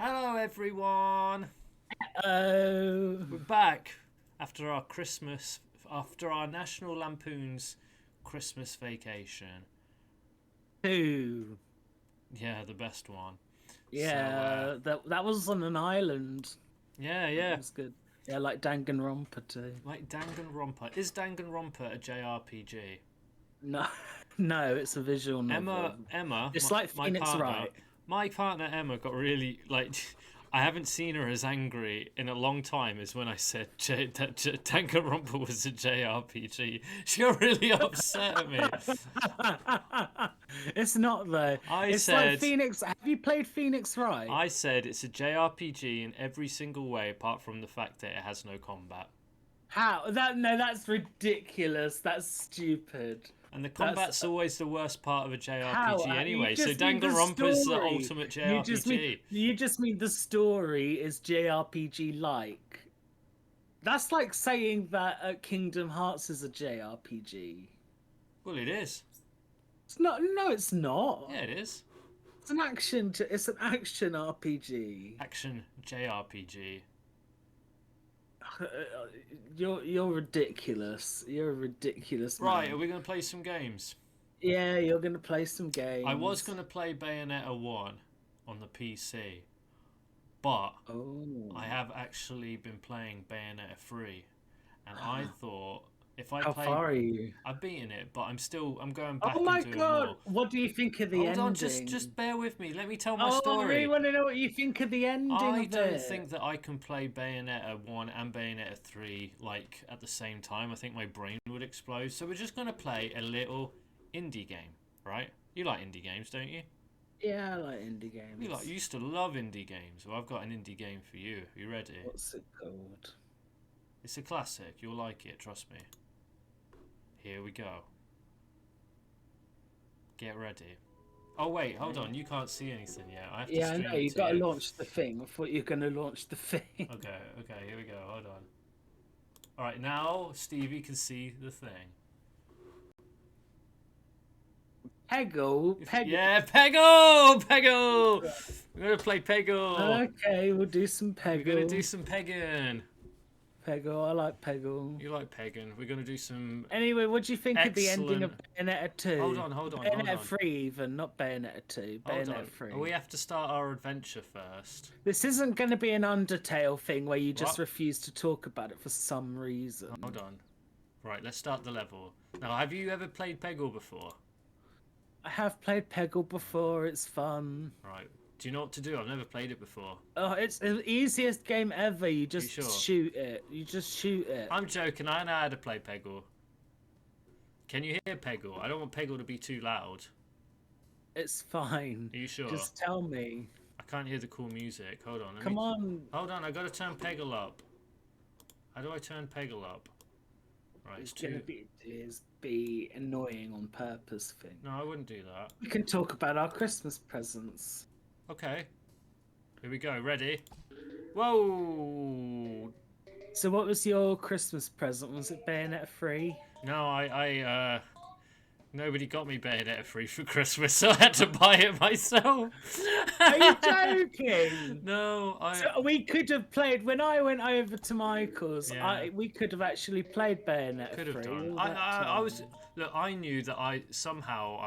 Hello, everyone. Oh, We're back after our National Lampoon's Christmas vacation. two. Yeah, the best one. Yeah, that was on an island. Yeah, That yeah. was good. Yeah, like Danganronpa too. Like Danganronpa. Is Danganronpa a JRPG? No, no, it's a visual novel. Emma, It's like my Phoenix partner, Wright. my partner Emma got really like. I haven't seen her as angry in a long time as when I said that Danganronpa was a JRPG. She got really upset at me. It's not though. I It's like said, Phoenix. Have you played Phoenix Wright? I said it's a JRPG in every single way, apart from the fact that it has no combat. How? No, that's ridiculous. That's stupid. And the That's combat's always the worst part of a how? JRPG You anyway. So just mean the Danganronpa's the story. ultimate You just mean JRPG. you just mean the story is JRPG like. That's like saying that Kingdom Hearts is a JRPG. Well, it is. It's not. No, it's not. Yeah, it is. It's an action. It's an action RPG. Action JRPG. You're ridiculous. You're a ridiculous man. Right, are we going to play some games? Yeah, you're gonna play some games. I was going to play Bayonetta 1 on the PC, but Oh. I have actually been playing Bayonetta 3, and I thought if I How play, far are you? I've beaten it, but I'm going back Oh my and doing god! more. What do you think of the Hold ending? on, just bear with me. Let me tell my Oh, I story. really want to know what you think of the ending I of don't it. think that I can play Bayonetta 1 and Bayonetta 3 like at the same time. I think my brain would explode. So we're just going to play a little indie game, right? You like indie games, don't you? Yeah, I like indie games. You used to love indie games. Well, I've got an indie game for you. Are you ready? What's it called? It's a classic. You'll like it, trust me. Here we go. Get ready. Oh wait, hold on. You can't see anything yet. I have to Yeah, I stream know. it You've to got to you. launch the thing. I thought you were going to launch the thing. Okay, here we go. Hold on. All right, now Stevie can see the thing. Peggle. Yeah, Peggle! We're gonna play Peggle. Okay, we'll do some Peggle. We're gonna do some pegging. Peggle. I like Peggle. You like pegging? We're gonna do some. Anyway, what do you think of the ending of Excellent. Bayonetta 2? Hold on. Bayonetta 3 even, not Bayonetta 2. Hold Bayonetta on. 3. We have to start our adventure first. This isn't going to be an Undertale thing where you just What? refuse to talk about it for some reason. Hold on. Right, let's start the level. Now, have you ever played Peggle before? I have played Peggle before. It's fun. Right. Do you know what to do? I've never played it before. Oh, it's the easiest game ever. You just sure? shoot it. You just shoot it. I'm joking. I know how to play Peggle. Can you hear Peggle? I don't want Peggle to be too loud. It's fine. Are you sure? Just tell me. I can't hear the cool music. Hold on. Come on. Hold on. I gotta turn Peggle up. How do I turn Peggle up? Right, It's going too. to be annoying on purpose thing. No, I wouldn't do that. We can talk about our Christmas presents. Okay. Here we go. Ready? Whoa! So what was your Christmas present? Was it Bayonetta 3? No, nobody got me Bayonetta 3 for Christmas, so I had to buy it myself. Are you joking? No, So we could have played when I went over to Michael's. Yeah. We could have actually played Bayonetta could have 3 done. all I that was time. look. I knew that I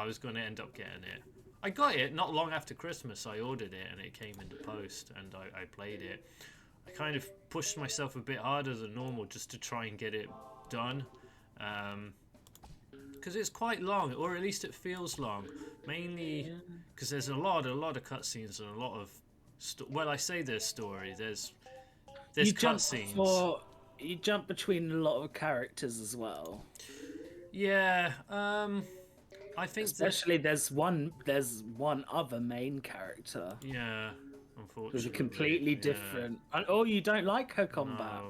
was going to end up getting it. I got it not long after Christmas. I ordered it and it came in the post, and I played it. I kind of pushed myself a bit harder than normal just to try and get it done. Because it's quite long, or at least it feels long. Mainly because there's a lot of cutscenes and a lot of well, I say there's story. There's cutscenes. You jump between a lot of characters as well. Yeah, I think Especially there's one other main character yeah, unfortunately, who's completely yeah. different. Oh, you don't like her combat?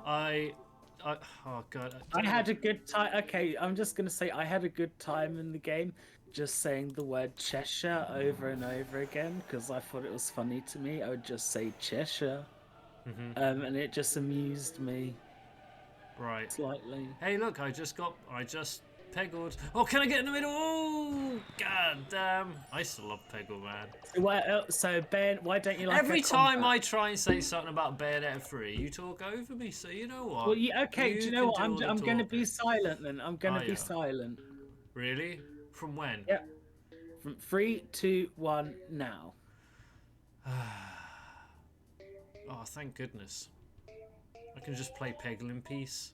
No, oh god, I had a good time. Okay, I'm just gonna say I had a good time in the game, just saying the word Cheshire over and over again because I thought it was funny to me. I would just say Cheshire, and it just amused me right. slightly. Hey, look, I just peggled. Oh, can I get in the middle? No! God damn. I still love Peggle, man. So Ben, why don't you like Every a time combat? I try and say something about Bayonetta 3, you talk over me, so you know what? Well, okay. Do you know what? can do all I'm the going to be talking. silent then. I'm going to Oh, be yeah. silent. Really? From when? Yep. From 3, 2, 1, now. Oh, thank goodness. I can just play Peggle in peace.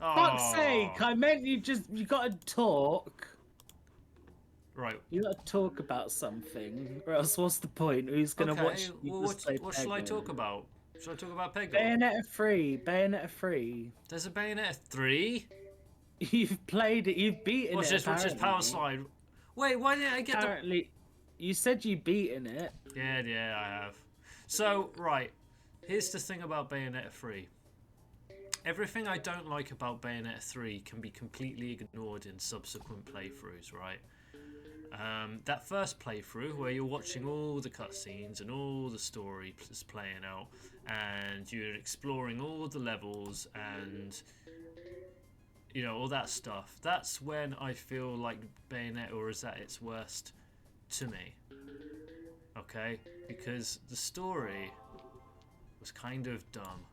Oh. Fuck's sake! I meant you got to talk. Right. You got to talk about something, or else what's the point? Who's going to watch you well, just play what shall I Peggle? talk about? Should I talk about Peggle? Bayonetta 3. Bayonetta 3. There's a Bayonetta 3? You've played it. You've beaten What's it. this Power Slide? Wait, why didn't I get Apparently, you said you beaten it. Yeah, I have. So, right. Here's the thing about Bayonetta 3. Everything I don't like about Bayonetta 3 can be completely ignored in subsequent playthroughs, right? That first playthrough where you're watching all the cutscenes and all the story is playing out and you're exploring all the levels and you know all that stuff, that's when I feel like Bayonetta is at its worst to me, okay? Because the story was kind of dumb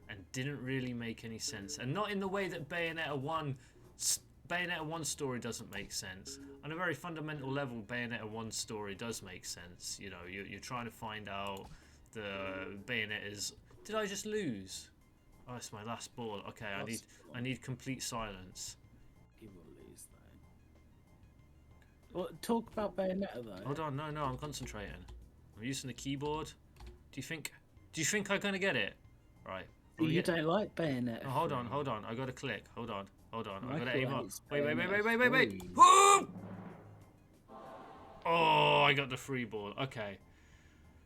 and didn't really make any sense, and not in the way that Bayonetta 1's story doesn't make sense. On a very fundamental level, Bayonetta 1's story does make sense. You know, you're trying to find out the Bayonetta's... Did I just lose? Oh, it's my last ball. Okay, I need complete silence. You will lose though. Well, talk about Bayonetta though. Hold on, no, I'm concentrating. I'm using the keyboard. Do you think I'm gonna get it? Right. You don't like Bayonetta. Oh, hold on. I gotta click. Hold on. I gotta aim up. Wait. Oh, I got the free ball. Okay.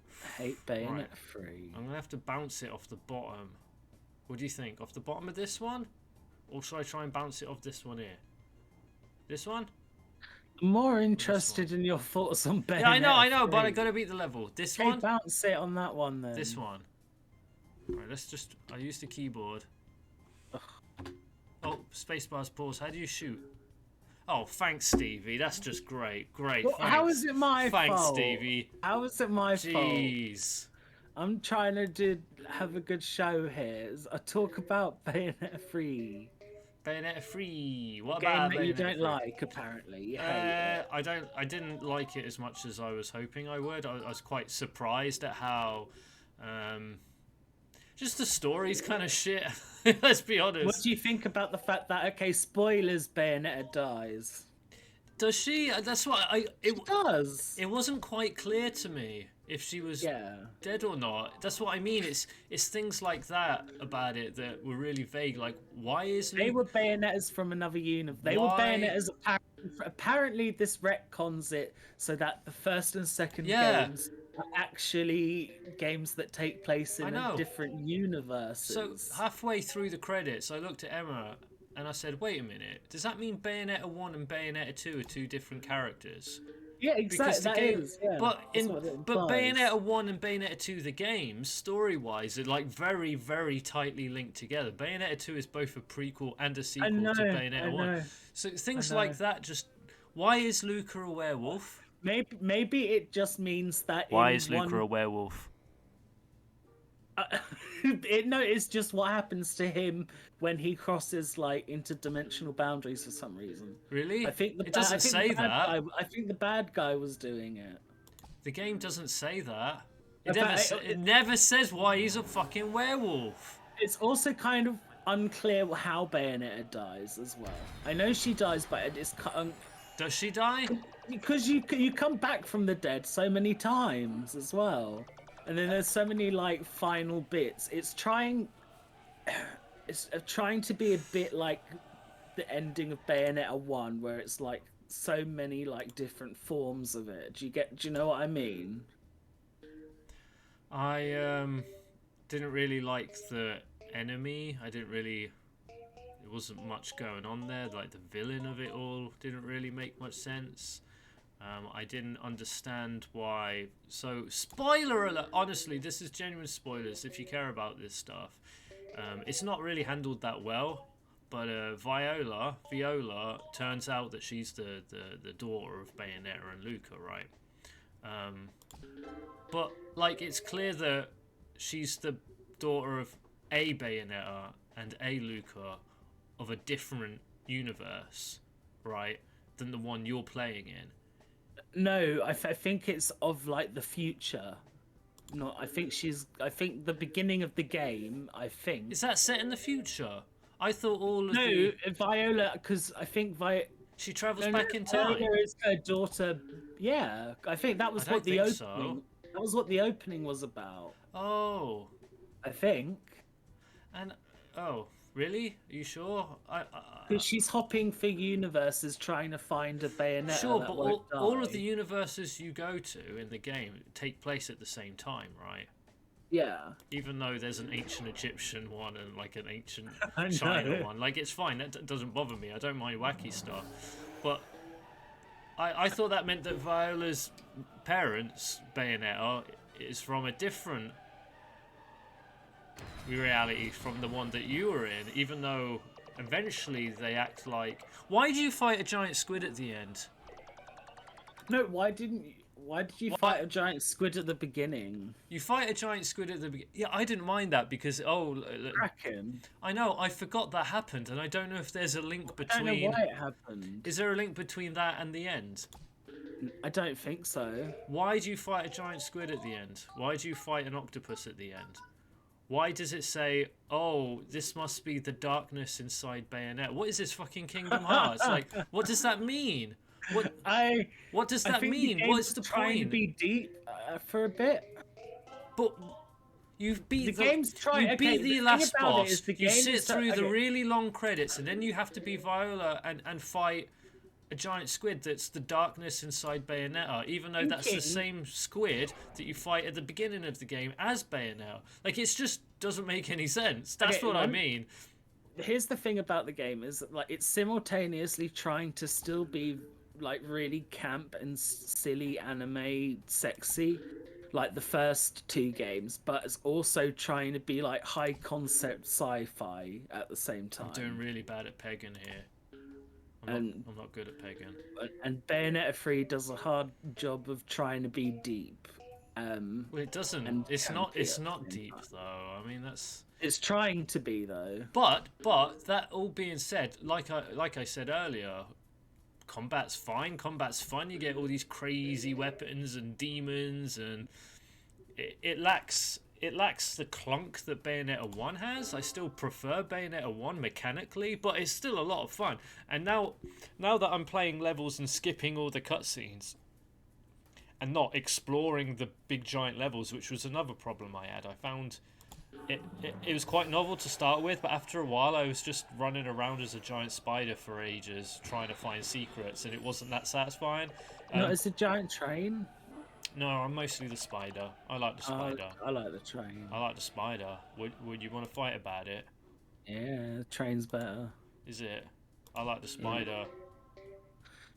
I hate Bayonetta 3. I'm gonna have to bounce it off the bottom. What do you think? Off the bottom of this one? Or should I try and bounce it off this one here? This one? I'm more interested in your thoughts on Bayonetta. Yeah, I know, 3. but I gotta beat the level. This one? Bounce it on that one then. This one. Alright, I use the keyboard. Oh, spacebar's pause. How do you shoot? Oh, thanks, Stevie. That's just great. Well, how is it my fault? Thanks, Stevie. How is it my fault? Jeez. I'm trying to have a good show here. I talk about Bayonetta 3. Bayonetta 3. What Game about that Bayonetta you don't 3? like, apparently. You hate it. I didn't like it as much as I was hoping I would. I was quite surprised at how just the story's kind of shit. Let's be honest. What do you think about the fact that, okay, spoilers, Bayonetta dies? Does she? That's what She does. It wasn't quite clear to me if she was dead or not. That's what I mean. It's things like that about it that were really vague. Like, why is They were Bayonettas from another universe. They were Bayonettas. Apparently, this retcons it so that the first and second games are actually games that take place in a different universes. So halfway through the credits, I looked at Emma and I said, "Wait a minute. Does that mean Bayonetta 1 and Bayonetta 2 are two different characters?" Yeah, exactly. But Bayonetta 1 and Bayonetta 2, the games, story-wise, are like very, very tightly linked together. Bayonetta 2 is both a prequel and a sequel to Bayonetta 1. So things like that just... Why is Luca a werewolf? Maybe it just means that... Why is Luca a werewolf? It's just what happens to him when he crosses like interdimensional boundaries for some reason. Really? I think it doesn't say that. I think the bad guy was doing it. The game doesn't say that. It never says why he's a fucking werewolf. It's also kind of unclear how Bayonetta dies as well. I know she dies, but it's does she die? Because you come back from the dead so many times as well. And then there's so many like final bits. It's trying to be a bit like the ending of Bayonetta 1, where it's like so many like different forms of it. Do you know what I mean? I didn't really like the enemy. It wasn't much going on there. Like the villain of it all didn't really make much sense. I didn't understand why. So, spoiler alert! Honestly, this is genuine spoilers if you care about this stuff. It's not really handled that well. Viola turns out that she's the daughter of Bayonetta and Luca, right? But like it's clear that she's the daughter of a Bayonetta and a Luca of a different universe, right, than the one you're playing in. No, I think it's of like the future. No, I think the beginning of the game. I think Is that set in the future? I thought all of no, Viola, because I think she travels back in time. Viola is her daughter. Yeah, I think that was I what the don't opening. think so. That was what the opening was about. Oh, I think. and oh, really? Are you sure? Because she's hopping for universes trying to find a Bayonetta. Sure, that but won't all of die. the universes you go to in the game take place at the same time, right? Yeah. Even though there's an ancient Egyptian one and like an ancient I China know. one, like it's fine. That doesn't bother me. I don't mind wacky stuff, but I thought that meant that Viola's parents, Bayonetta, is from a different reality from the one that you were in. Even though eventually they act like. Why do you fight a giant squid at the end? No, why did you fight a giant squid at the beginning? You fight a giant squid at the beginning. Yeah, I didn't mind that because Kraken. I know I forgot that happened, and I don't know if there's a link between. I don't know why it happened. Is there a link between that and the end? I don't think so. Why do you fight a giant squid at the end? Why do you fight an octopus at the end? Why does it say, "Oh, this must be the darkness inside Bayonetta"? What is this fucking Kingdom Hearts? Like, what does that mean? What does that mean? What's the trying to point? be deep for a bit. But you beat The game's trying. You Okay, beat the the thing last about it boss. is the You game sit is through the okay. really long credits, and then you have to be Viola and fight a giant squid that's the darkness inside Bayonetta, even though that's the same squid that you fight at the beginning of the game as Bayonetta. Like, it just doesn't make any sense. That's Okay, what I mean. Here's the thing about the game is that, like, it's simultaneously trying to still be like really camp and silly anime sexy like the first two games, but it's also trying to be like high concept sci-fi at the same time. I'm doing really bad at pegging here. I'm not good at pegging. And Bayonetta 3 does a hard job of trying to be deep. Well, it doesn't. and It's not campy deep though. I mean, that's. It's trying to be though. But that all being said, like I said earlier, combat's fine. Combat's fun. You get all these crazy weapons and demons, and it lacks the clunk that Bayonetta 1 has. I still prefer Bayonetta 1 mechanically, but it's still a lot of fun. And now that I'm playing levels and skipping all the cutscenes and not exploring the big giant levels, which was another problem I had, I found it was quite novel to start with, but after a while I was just running around as a giant spider for ages trying to find secrets, and it wasn't that satisfying. No, it's a giant train. No, I'm mostly the spider. I like the spider. I like the train. I like the spider. Would you want to fight about it? Yeah, the train's better. Is it? I like the spider.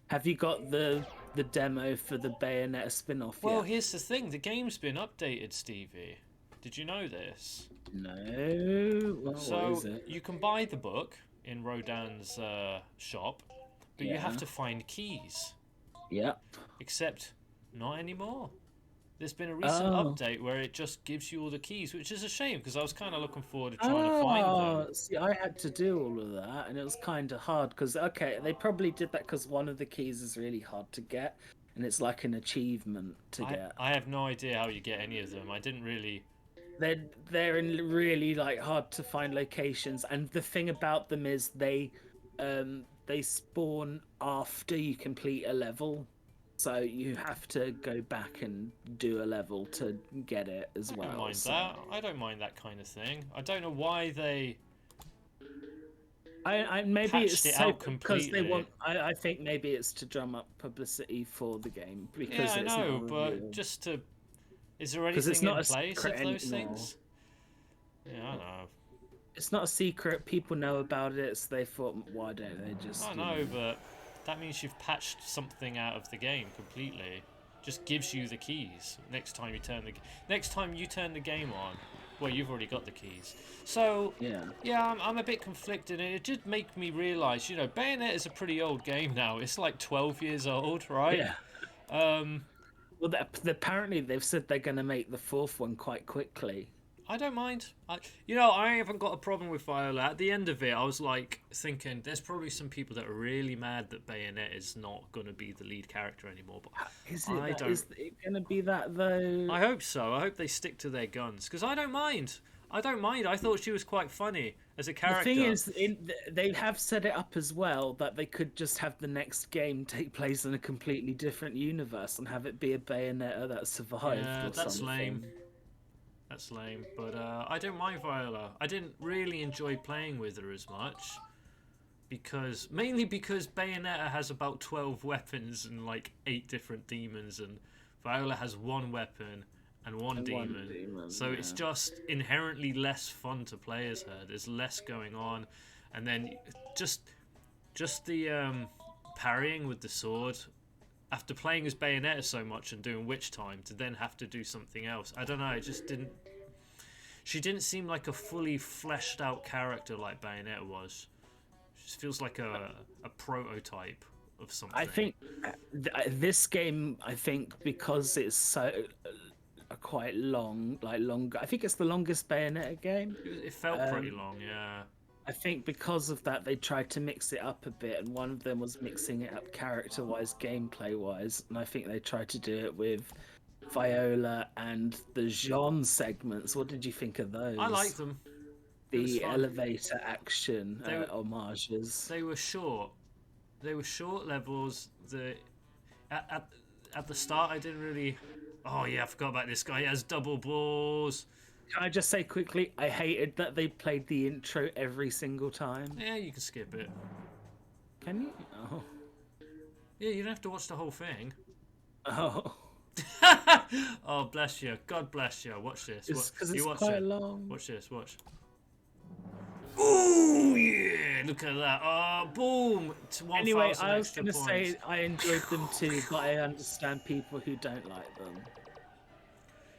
Have you got the demo for the Bayonetta spin-off Well, yet? here's the thing. The game's been updated, Stevie. Did you know this? No. Well, So what is it? you can buy the book in Rodin's shop, but you have to find keys. Yep. Except not anymore. There's been a recent update where it just gives you all the keys, which is a shame because I was kind of looking forward to trying to find them. See, I had to do all of that, and it was kind of hard because they probably did that because one of the keys is really hard to get, and it's like an achievement to get. I have no idea how you get any of them. I didn't really. They're in really like hard to find locations, and the thing about them is they spawn after you complete a level, so you have to go back and do a level to get it as well. I don't mind that. I don't mind that kind of thing. I don't know why they. Maybe patched it's it so out because they completely. want. I think maybe it's to drum up publicity for the game because Yeah, I it's know, not but revealed. just to. Is there 'Cause it's anything in not a place of secret those anymore. things? Yeah, I know. It's not a secret. People know about it, so they thought, why don't they just? I know, but that means you've patched something out of the game completely. Just gives you the keys next time you turn the game on. Well, you've already got the keys. So, yeah, I'm a bit conflicted, and it did make me realise, you know, Bayonetta is a pretty old game now. It's like 12 years old, right? Yeah. Well, apparently they've said they're going to make the fourth one quite quickly. I don't mind. I haven't got a problem with Viola. At the end of it, I was like thinking, there's probably some people that are really mad that Bayonetta is not going to be the lead character anymore. But is it going to be that though? I hope so. I hope they stick to their guns because I don't mind. I don't mind. I thought she was quite funny as a character. The thing is, they have set it up as well that they could just have the next game take place in a completely different universe and have it be a Bayonetta that survived. Yeah, that's something. lame. That's lame, but I don't mind Viola. I didn't really enjoy playing with her as much mainly because Bayonetta has about 12 weapons and like 8 different demons, and Viola has 1 weapon and one demon. So it's just inherently less fun to play as her. There's less going on, and then just the parrying with the sword. After playing as Bayonetta so much and doing Witch Time, to then have to do something else, I don't know. It just didn't. She didn't seem like a fully fleshed out character like Bayonetta was. She just feels like a prototype of something. I think this game, because it's so quite long, like longer. I think it's the longest Bayonetta game. It felt pretty long, yeah. I think because of that, they tried to mix it up a bit, and one of them was mixing it up character-wise, gameplay-wise, and I think they tried to do it with Viola and the Jean segments. What did you think of those? I like them. The elevator action homages. They were short. They were short levels. At the start, I didn't really... Oh, yeah, I forgot about this guy. He has double balls. Can I just say quickly, I hated that they played the intro every single time. Yeah, you can skip it. Can you? Oh. Yeah, you don't have to watch the whole thing. Oh. Oh, bless you. God bless you. Watch this. Because it's quite long. Watch this. Watch. Ooh, yeah. Look at that. Oh, boom. Anyway, I was going to say I enjoyed them too, but I understand people who don't like them.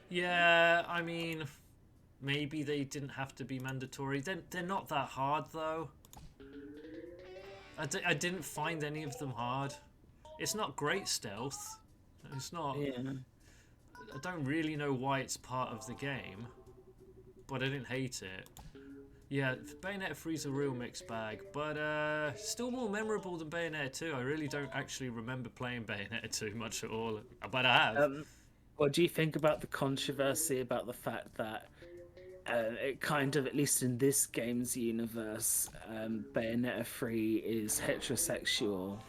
Yeah, I mean... Maybe they didn't have to be mandatory. They're not that hard, though. I didn't find any of them hard. It's not great stealth. It's not... Yeah. I don't really know why it's part of the game, but I didn't hate it. Yeah, Bayonetta 3 is a real mixed bag, but still more memorable than Bayonetta 2. I really don't actually remember playing Bayonetta 2 much at all, but I have. What do you think about the controversy about the fact that it kind of, at least in this game's universe, Bayonetta 3 is heterosexual,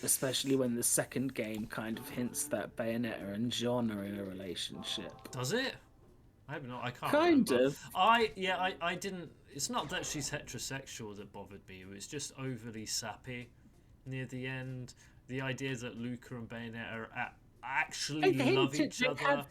especially when the second game kind of hints that Bayonetta and Jean are in a relationship. Does it? I have not. I can't. Kind remember. of. I didn't. It's not that she's heterosexual that bothered me. It was just overly sappy near the end. The idea that Luca and Bayonetta are actually love each other.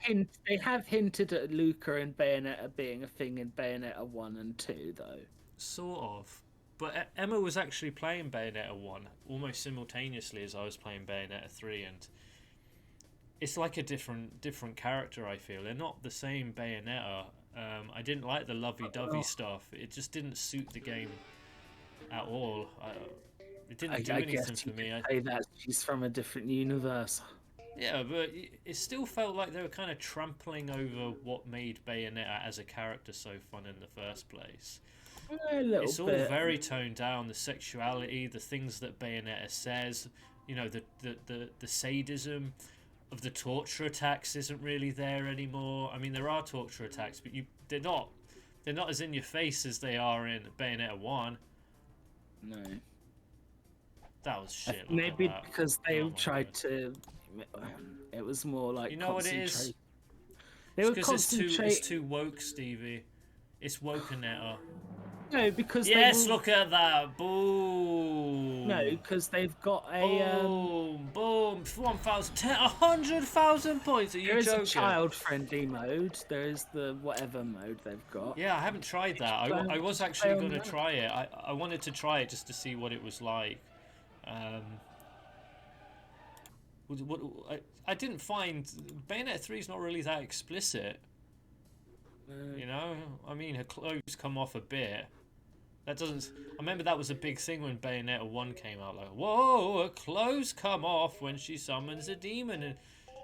They have hinted at Luca and Bayonetta being a thing in Bayonetta 1 and 2, though. Sort of. But Emma was actually playing Bayonetta 1 almost simultaneously as I was playing Bayonetta 3, and it's like a different character, I feel. They're not the same Bayonetta. I didn't like the lovey-dovey stuff. It just didn't suit the game at all. It didn't do anything for me. I say that she's from a different universe. Yeah, but it still felt like they were kind of trampling over what made Bayonetta as a character so fun in the first place. It's all very toned down. The sexuality, the things that Bayonetta says, you know, the sadism of the torture attacks isn't really there anymore. I mean, there are torture attacks, but they're not as in your face as they are in Bayonetta 1. No. That was shit. Maybe because they tried to. It was more like, you know what it is? It's too woke, Stevie. It's wokenetta. No, because look at that. Boom. No, because they've got a boom. 100,000 points. Are you joking? There is a child-friendly mode. There is the whatever mode they've got. Yeah, I haven't tried that. I was actually going to try it. I wanted to try it just to see what it was like. I didn't find Bayonetta 3 is not really that explicit. You know, I mean, her clothes come off a bit. That doesn't. I remember that was a big thing when Bayonetta 1 came out. Like, whoa, her clothes come off when she summons a demon, and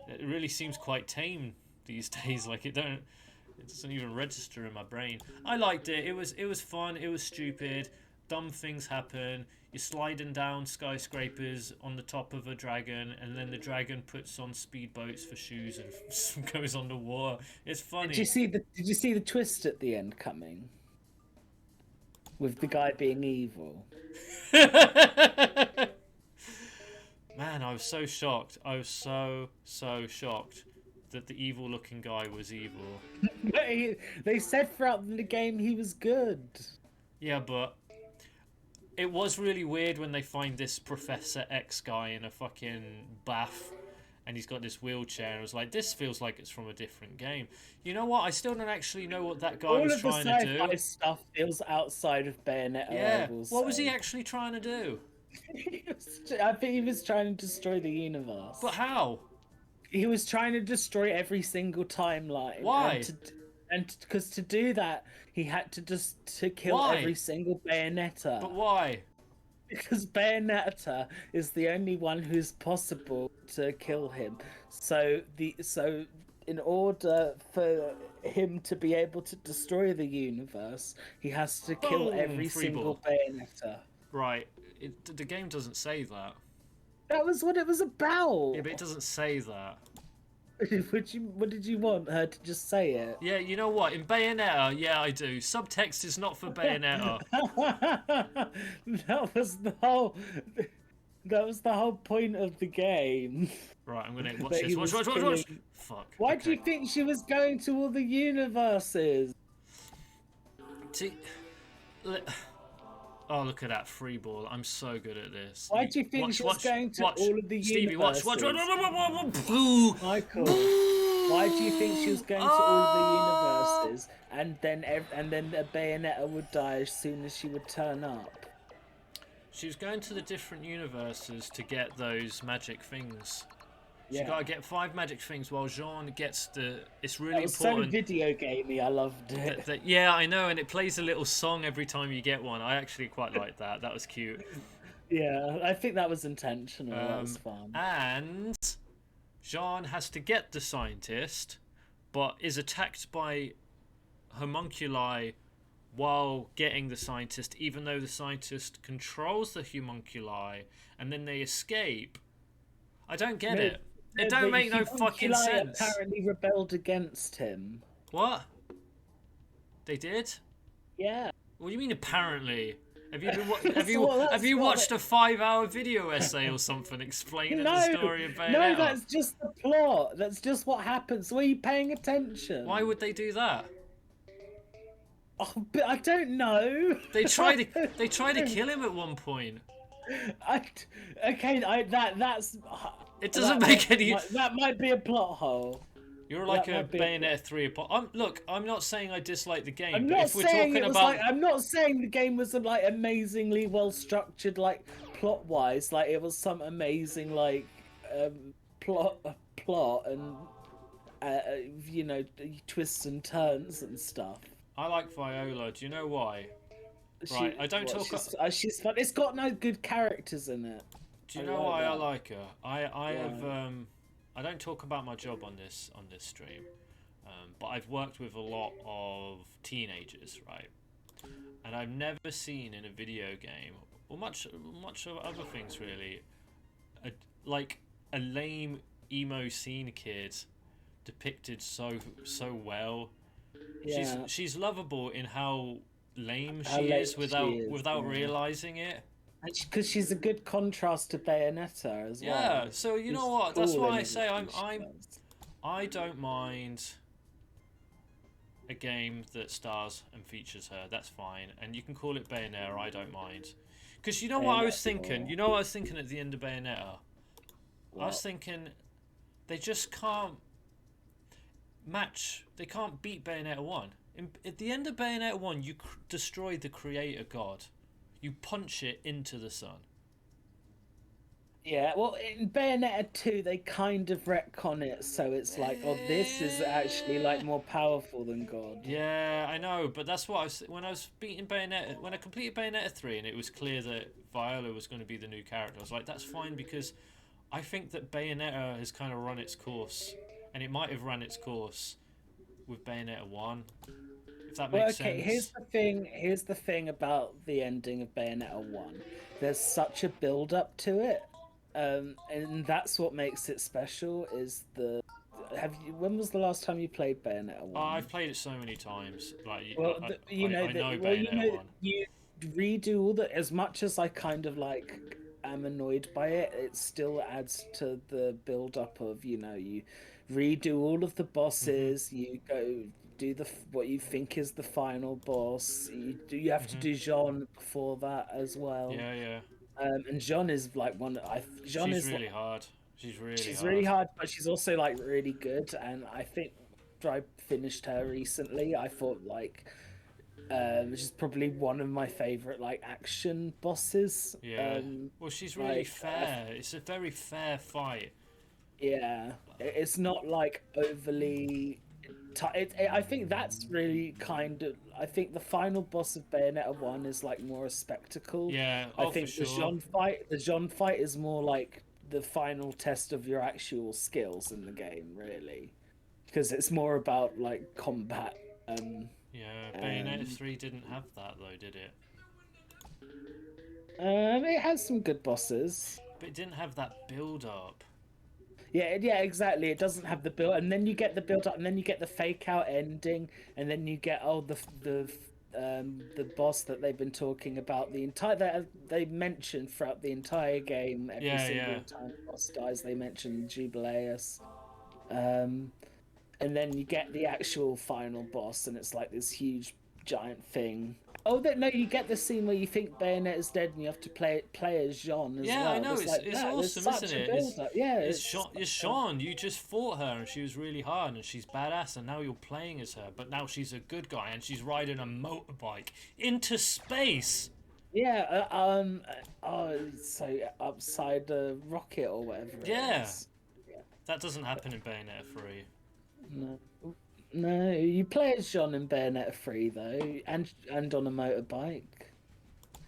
it really seems quite tame these days. Like, it doesn't even register in my brain. I liked it. It was fun. It was stupid. Dumb things happen. You're sliding down skyscrapers on the top of a dragon, and then the dragon puts on speedboats for shoes and goes underwater. It's funny. Did you see the twist at the end coming? With the guy being evil. Man, I was so shocked. I was so shocked that the evil-looking guy was evil. They said throughout the game he was good. Yeah, but it was really weird when they find this Professor X guy in a fucking bath, and he's got this wheelchair, and I was like, this feels like it's from a different game. You know what? I still don't actually know what that guy was trying to do. All of the sci-fi stuff feels outside of Bayonetta. Yeah. What was he actually trying to do? I think he was trying to destroy the universe. But how? He was trying to destroy every single timeline. Why? And because to do that, he had to kill every single Bayonetta. But why? Because Bayonetta is the only one who's possible to kill him. So in order for him to be able to destroy the universe, he has to kill every single Bayonetta. Right. The game doesn't say that. That was what it was about. Yeah, but it doesn't say that. What did you want her to just say it? Yeah, you know what? In Bayonetta, yeah, I do. Subtext is not for Bayonetta. That was the whole point of the game. Right, I'm gonna watch this. Watch. Fuck. Why do you think she was going to all the universes? See, oh, look at that free ball. I'm so good at this. Why do you think she was going to all of the Stevie, universes? watch. Michael, why do you think she was going to all of the universes, and then a Bayonetta would die as soon as she would turn up? She was going to the different universes to get those magic things. She Yeah. gotta get 5 magic things while Jean gets the. It's really It was important. so video gamey. I loved it. Yeah, I know, and it plays a little song every time you get one. I actually quite liked that. That was cute. Yeah, I think that was intentional. That was fun. And Jean has to get the scientist, but is attacked by homunculi while getting the scientist, even though the scientist controls the homunculi, and then they escape. I don't get it. It don't make no fucking sense. Apparently rebelled against him. What? They did? Yeah. What do you mean apparently? Have you watched a 5-hour video essay or something explaining the story of Bayonetta? No, that's just the plot. That's just what happens. Were you paying attention? Why would they do that? Oh, but I don't know. They try to kill him at one point. That's. It doesn't make any. That might be a plot hole. You're like a Bayonetta 3 apart. Look, I'm not saying I dislike the game. I'm but not if we're saying talking it was about, like. I'm not saying the game was like amazingly well structured, like plot wise. Like it was some amazing like plot and twists and turns and stuff. I like Viola. Do you know why? Right, I don't talk. She's fun. It's got no good characters in it. Do you know why I like her? I don't talk about my job on this stream, but I've worked with a lot of teenagers, right? And I've never seen in a video game, or much of other things really, like a lame emo scene kid depicted so well. Yeah. She's lovable in how lame she is without realizing it. Because she's a good contrast to Bayonetta as well. Yeah, so you know what? That's why I say I don't mind a game that stars and features her. That's fine, and you can call it Bayonetta. I don't mind. Because you know what I was thinking. You know what I was thinking at the end of Bayonetta. What? I was thinking they just can't match. They can't beat Bayonetta 1. At the end of Bayonetta 1, you destroy the creator god. You punch it into the sun. Yeah, well, in Bayonetta 2, they kind of retcon it, so it's like, oh, this is actually like more powerful than God. Yeah, I know, but that's what I was when I was beating Bayonetta. When I completed Bayonetta 3, and it was clear that Viola was going to be the new character. I was like, that's fine because I think that Bayonetta has kind of run its course, and it might have run its course with Bayonetta 1, if that Well, makes okay, sense. here's the thing about the ending of Bayonetta 1. There's such a build up to it. And that's what makes it special is the have you when was the last time you played Bayonetta Oh, 1? I've played it so many times. Like, Well, I know you Bayonetta know 1. you redo all the as much as I kind of like am annoyed by it, it still adds to the build up of, you redo all of the Mhm, bosses, you go do what you think is the final boss. You have to mhm. do Jean before that as well. Yeah, yeah. And Jean is like Jean She's is really hard. She's really she's really hard. hard, but she's also like really good. And I think after I finished her recently, I thought like which is probably one of my favorite like action bosses. Yeah. Well, she's really Like fair. It's a very fair fight. yeah, it's not like overly. I think that's really kind of. I think the final boss of Bayonetta 1 is like more a spectacle. Yeah. I Oh, for think sure. The Jean fight is more like the final test of your actual skills in the game, really, because it's more about like combat. Um, Yeah. Bayonetta and 3 didn't have that though, did it? it has some good bosses. But it didn't have that build up. Yeah, yeah, exactly. It doesn't have the build, and then you get the build up, and then you get the fake out ending, and then you get the boss that they've been talking about the entire that they mentioned throughout the entire game. Every Yeah, yeah. single time the boss dies, they mention Jubileus. Um, and then you get the actual final boss, and it's like this huge giant thing. Oh, that no! You get the scene where you think Bayonetta's dead, and you have to play as Jean as Yeah, I well. know. It's like It's that. There's awesome, isn't such a it? build up. Yeah, It's Sean. You just fought her, and she was really hard, and she's badass, and now you're playing as her. But now she's a good guy, and she's riding a motorbike into space. yeah. Oh, so upside the rocket or whatever it Yeah, is. Yeah. that doesn't happen in Bayonetta 3. No. No, you play as Jean in Bayonetta 3 though, and on a motorbike,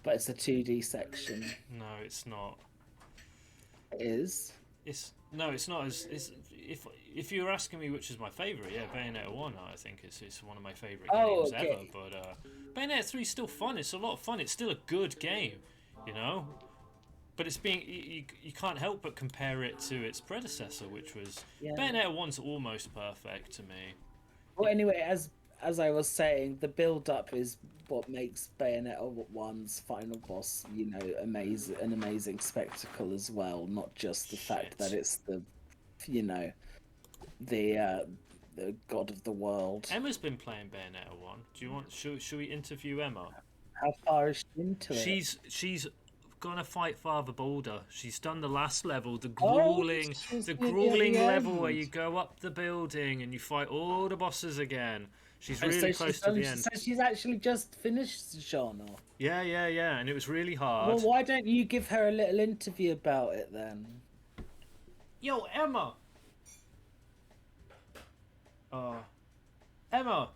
but it's a 2D section. No, it's not. It is. It's no, it's not as. It's if you were asking me which is my favorite, yeah, Bayonetta 1. I think it's one of my favorite Oh, games ever. okay. But Bayonetta 3 is still fun. It's a lot of fun. It's still a good game, you know. But it's being you can't help but compare it to its predecessor, which was Yeah. Bayonetta 1's almost perfect to me. Well, anyway, as I was saying, the build up is what makes Bayonetta one's final boss, an amazing spectacle as well. Not just the fact that Shit. it's you know, the god of the world. Emma's been playing Bayonetta 1. Do you want? Should we interview Emma? How far is she into it? She's gonna fight Father Boulder. She's done the last level, Oh, she's the nearly at grueling the level where end. you go up the building and you fight all the bosses again. She's And really close to the end. so she's actually just finished genre. Yeah, yeah, yeah, and it was really Well, hard. why don't you give her a little interview about it then? Yo, Emma. Oh, Emma.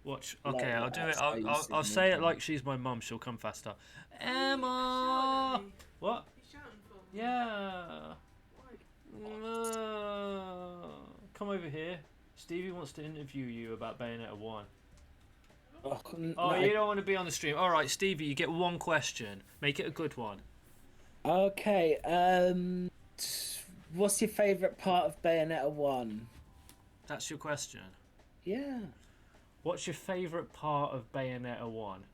Watch. Okay, I'll do it. I'll say it like she's my mum. She'll come faster. Emma. What? Yeah. Come over here. Stevie wants to interview you about Bayonetta 1. Oh, Oh, no. you don't want to be on the stream. All right, Stevie, you get one question. Make it a good one. Okay. What's your favorite part of Bayonetta 1? That's your question. Yeah. What's your favorite part of Bayonetta 1?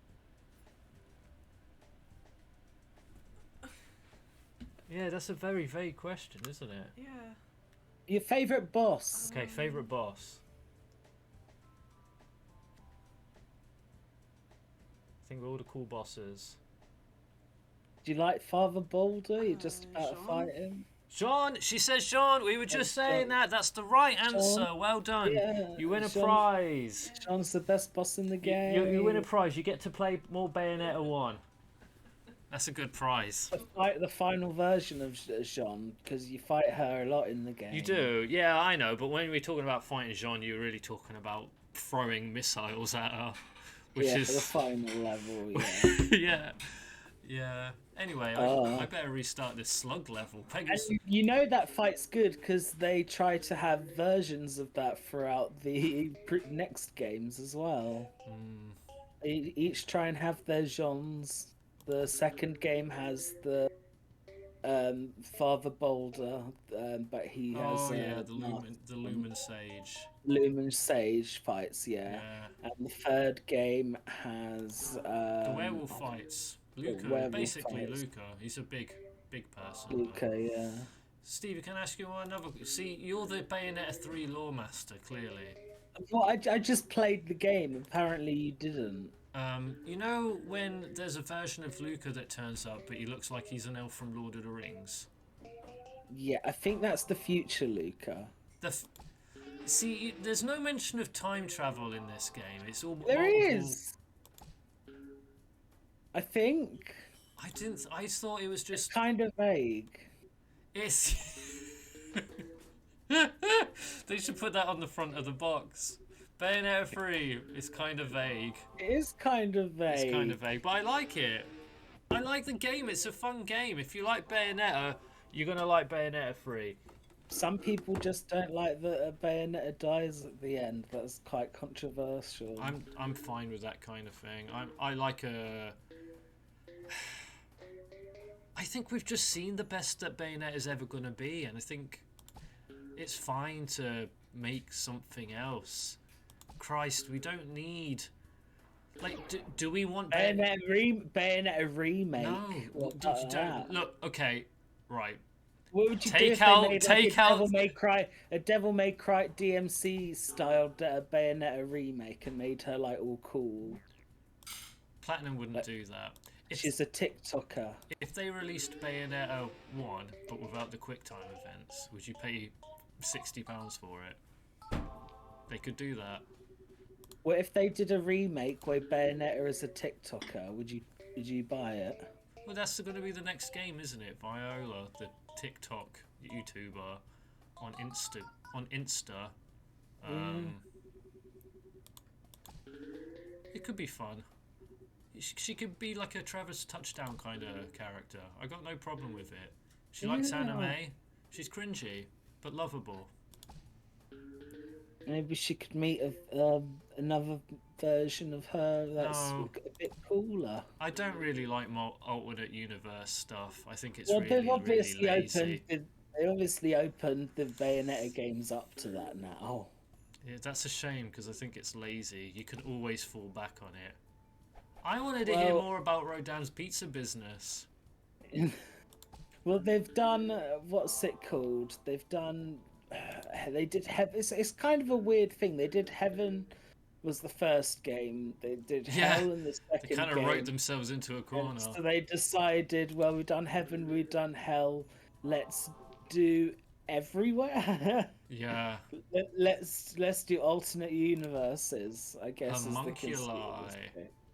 Yeah, that's a very vague question, isn't it? Yeah. Your favorite boss? Okay, favorite boss. I think all the cool bosses. Do you like Father Boulder? You're just about to Sean? fight him. Sean, she says Sean. We were just Sean. saying that. That's the right answer. Sean? Well done. Yeah, You win a Sean. prize. Sean's the best boss in the You, game. you win a prize. You get to play more Bayonetta 1. That's a good prize. The final version of Jean, because you fight her a lot in the game. You do, yeah, I know. But when we're talking about fighting Jean, you're really talking about throwing missiles at her, which yeah, is the final level. Yeah. yeah, yeah. Anyway, I better restart this slug level. Peggle's... And you know that fight's good because they try to have versions of that throughout the next games as well. Each try and have their genres. The second game has the Father Boulder, but he has the Lumen Sage. Lumen Sage fights, yeah. And the third game has the werewolf fights. Luca, basically fights. Luca. He's a big person. Luca, yeah. Stevie, can I ask you another? See, you're the Bayonetta 3 lore master, clearly. Well, I just played the game. Apparently, you didn't. You know when there's a version of Luca that turns up, but he looks like he's an elf from Lord of the Rings? Yeah, I think that's the future Luca. See, there's no mention of time travel in this game. It's all there is. I think. I thought it was just it's kind of vague. It's. They should put that on the front of the box. Bayonetta 3 is kind of vague. It is kind of vague. It's kind of vague, but I like it. I like the game. It's a fun game. If you like Bayonetta, you're gonna like Bayonetta 3. Some people just don't like that Bayonetta dies at the end. That's quite controversial. I'm fine with that kind of thing. I like a. I think we've just seen the best that Bayonetta is ever gonna be, and I think it's fine to make something else. Christ, we don't need. Like, do we want Bayonetta remake? No, don't. Look, okay, right. What would you do if they made a Devil May Cry DMC styled Bayonetta remake and made her like all cool? Platinum wouldn't do that. She's a TikToker. If they released Bayonetta 1 but without the QuickTime events, would you pay £60 for it? They could do that. What if they did a remake where Bayonetta is a TikToker? Would you buy it? Well, that's going to be the next game, isn't it? Viola, the TikTok YouTuber on Insta. It could be fun. She could be like a Travis Touchdown kind of character. I got no problem with it. She likes anime. She's cringy, but lovable. Maybe she could meet another version of her that's a bit cooler. I don't really like alternate universe stuff. I think it's really lazy. They obviously opened the Bayonetta games up to that now. Yeah, that's a shame because I think it's lazy. You can always fall back on it. I wanted to hear more about Rodin's pizza business. Well, they've done what's it called? They've done. They did Heaven. It's kind of a weird thing. They did Heaven was the first game. They did Hell in the second game. They kind of wrote themselves into a corner. So they decided, well, we've done Heaven, we've done Hell. Let's do everywhere. Yeah. Let's do alternate universes. I guess. Homunculi.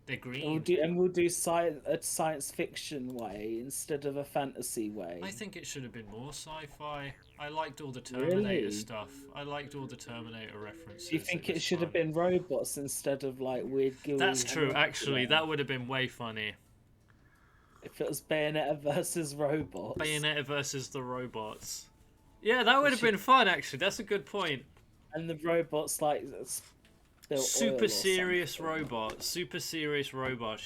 They're green. We'll do a science fiction way instead of a fantasy way. I think it should have been more sci-fi. I liked all the Terminator stuff. I liked all the Terminator references. Do you think it should have been robots instead of like weird gooey? That's true, actually. That would have been way funny. If it was Bayonetta versus robots. Bayonetta versus the robots. Yeah, that would have been fun, actually. That's a good point. And the robots like... Super serious robot. She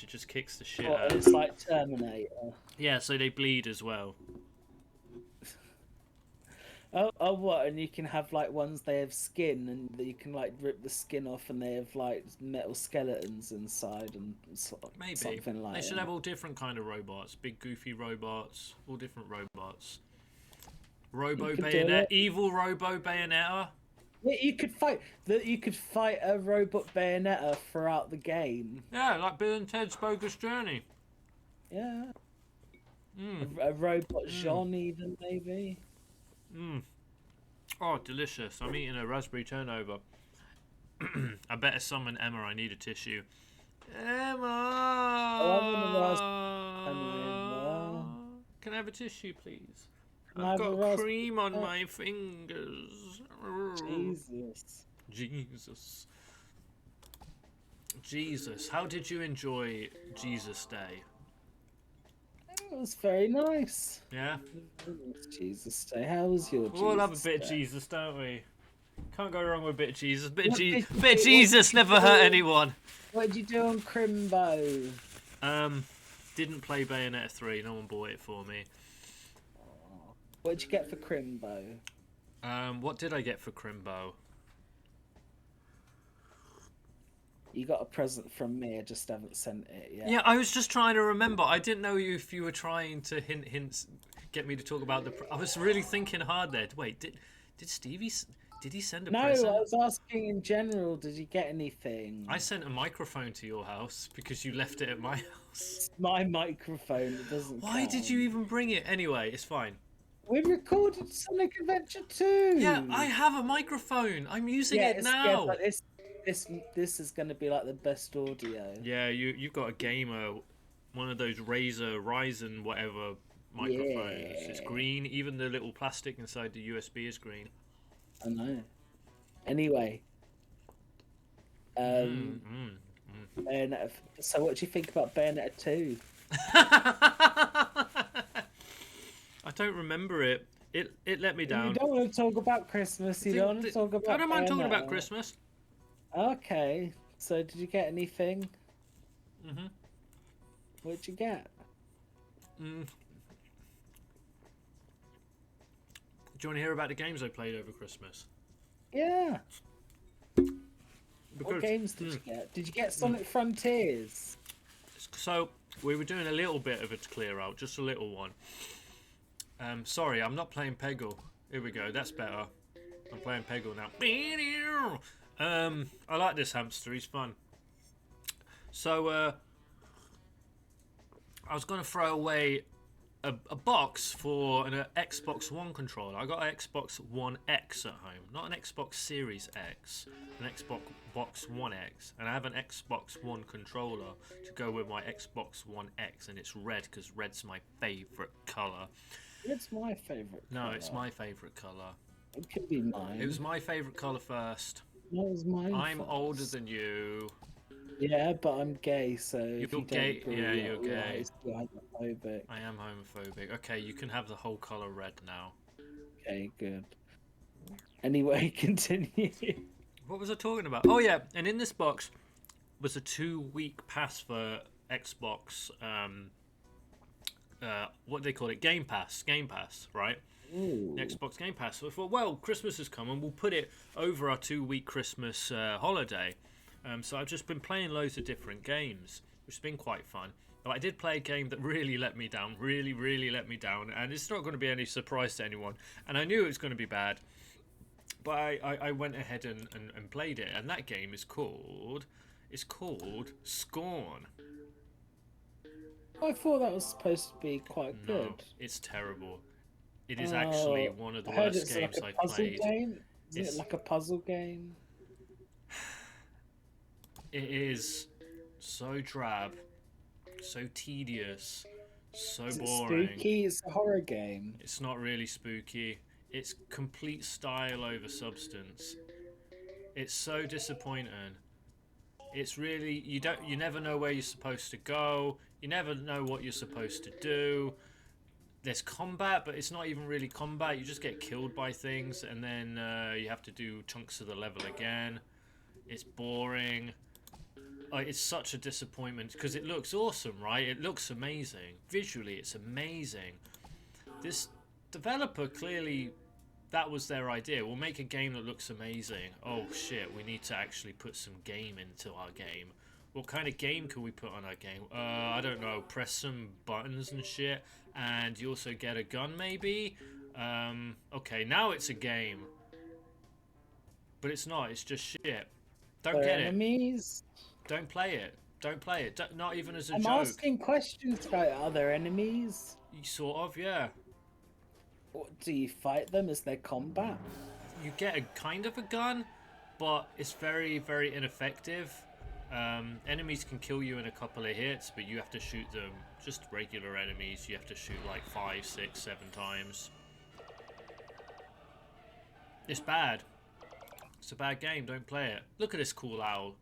just kicks the shit out. It's like Terminator. Yeah, so they bleed as well. Oh, what? And you can have like ones they have skin, and you can like rip the skin off, and they have like metal skeletons inside, and maybe something like. They should have all different kind of robots, big goofy robots, all different robots. Robo Bayonetta, evil Robo Bayonetta. Yeah, you could fight a robot Bayonetta throughout the game. Yeah, like Bill and Ted's Bogus Journey. Yeah. A robot Jean even, maybe. Oh, delicious. I'm eating a raspberry turnover. I better summon Emma. I need a tissue. Emma! Oh, I'm in the raspberry. Can I have a tissue, please? Can I I've have a got cream on raspberry? my fingers. Jesus. Jesus. Jesus. How did you enjoy Jesus Day? It was very nice. Yeah? Jesus Day. How was your We all have a Jesus bit of Day? Jesus, don't we? Can't go wrong with a bit of Jesus. Bit What of, did you bit of do- Jesus never hurt anyone. What did you do on Crimbo? Didn't play Bayonetta 3. No one bought it for me. What did you get for Crimbo? What did I get for Crimbo? You got a present from me. I just haven't sent it yet. Yeah, I was just trying to remember. I didn't know if you were trying to hints, get me to talk about the. I was really thinking hard there. Wait, did Stevie? Did he send a No, present? I was asking in general. Did you get anything? I sent a microphone to your house because you left it at my house. It's my microphone. It doesn't. Why count. did you even bring it? Anyway, it's fine. We recorded Sonic Adventure 2. Yeah, I have a microphone. I'm using it now. Yeah, but this is going to be like the best audio. Yeah, you've got a gamer, one of those Ryzen whatever microphones. Yeah. It's green. Even the little plastic inside the USB is green. I know. Anyway. Bayonetta, so what do you think about Bayonetta 2? I don't remember it. It let me down. You don't want to talk about Christmas. You don't want to talk about I don't mind talking about Bayonetta. Christmas. Okay. So did you get anything? Mhm. What'd you get? Do you want to hear about the games I played over Christmas? Yeah. Because, What games did you get? Did you get Sonic Frontiers? So we were doing a little bit of a clear out, just a little one. Sorry, I'm not playing Peggle. Here we go. That's better. I'm playing Peggle now. I like this hamster. He's fun. So I was going to throw away a box for an Xbox One controller. I got an Xbox One X at home, not an Xbox Series X, an Xbox One X, and I have an Xbox One controller to go with my Xbox One X, and it's red because red's my favourite colour. It's my favourite No, colour. it's my favourite colour. It could be mine. It was my favourite colour first. No, it was mine I'm first. older than you. Yeah, but I'm gay, so if You're you gay? don't Yeah, agree, you're gay. You're homophobic. I am homophobic. Okay, you can have the whole colour red now. Okay, good. Anyway, continue. What was I talking about? Oh yeah, and in this box was a 2-week pass for Xbox. What do they call it? Game Pass, right? Ooh. Xbox Game Pass. So I thought, well, Christmas has come and we'll put it over our 2-week Christmas holiday. So I've just been playing loads of different games, which has been quite fun. But I did play a game that really let me down, really let me down, and it's not going to be any surprise to anyone. And I knew it was going to be bad, but I went ahead and played it, and that game is called Scorn. I thought that was supposed to be quite No, good. it's terrible. It is actually one of the I heard worst it's games like I've a puzzle played. game. Is It's- it like a puzzle game? It is so drab, so tedious, so Is it boring. spooky? It's a horror game. It's not really spooky. It's complete style over substance. It's so disappointing. It's really you never know where you're supposed to go. You never know what you're supposed to do. There's combat, but it's not even really combat. You just get killed by things, and then you have to do chunks of the level again. It's boring. It's such a disappointment because it looks awesome, right? It looks amazing. Visually, it's amazing. This developer clearly, that was their idea. We'll make a game that looks amazing. Oh shit, we need to actually put some game into our game. What kind of game can we put on our game? I don't know. Press some buttons and shit. And you also get a gun, maybe? Okay, now it's a game. But it's not. It's just shit. Don't get it. Enemies? Don't play it. Don't play it. Not even as a I'm joke. asking questions about other enemies. Sort of, yeah. What, do you fight them as their combat? You get a kind of a gun, but it's very ineffective. Enemies can kill you in a couple of hits, but you have to shoot them. Just regular enemies, you have to shoot like 5, 6, 7 times. It's bad. It's a bad game, don't play it. Look at this cool owl.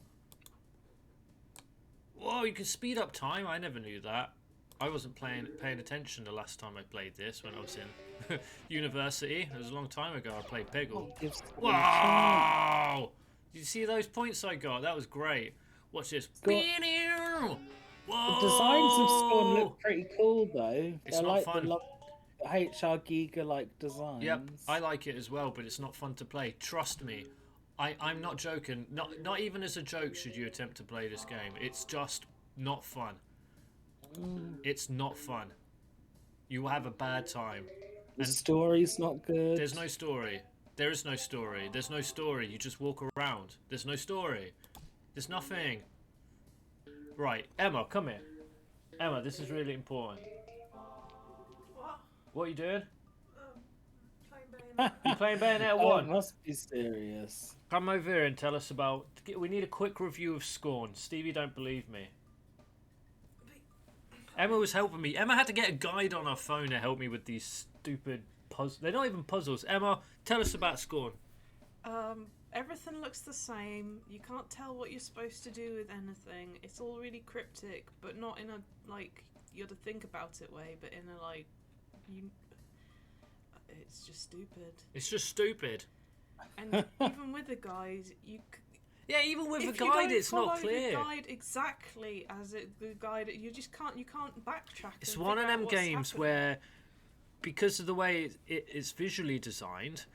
Whoa, you can speed up time? I never knew that. I wasn't paying attention the last time I played this when I was in university. It was a long time ago I played Peggle. Wow! Did you see those points I got? That was great. Watch this. Whoa! The designs of Spawn look pretty cool though. It's They're not like fun. the HR Giga like designs. Yep, I like it as well, but it's not fun to play. Trust me. I'm not joking. Not even as a joke should you attempt to play this game. It's just not fun. It's not fun. You will have a bad time. The story's not good. There's no story. There is no story. There's no story. You just walk around. There's no story. There's nothing. Right, Emma, come here. Emma, this is really important. What are you doing? You playing Bayonetta 1? Must be serious. Come over here and tell us about... We need a quick review of Scorn. Stevie don't believe me. Emma was helping me. Emma had to get a guide on her phone to help me with these stupid puzzles. They're not even puzzles. Emma, tell us about Scorn. Everything looks the same. You can't tell what you're supposed to do with anything. It's all really cryptic, but not in a, like, you have to think about it way, but in a, like, it's just stupid. It's just stupid. And even with the guide, Yeah, even with the if you guide, don't it's not follow clear. the guide exactly as the guide, you can't backtrack. It's and one of figure out them what's games happening. where, because of the way it's visually designed,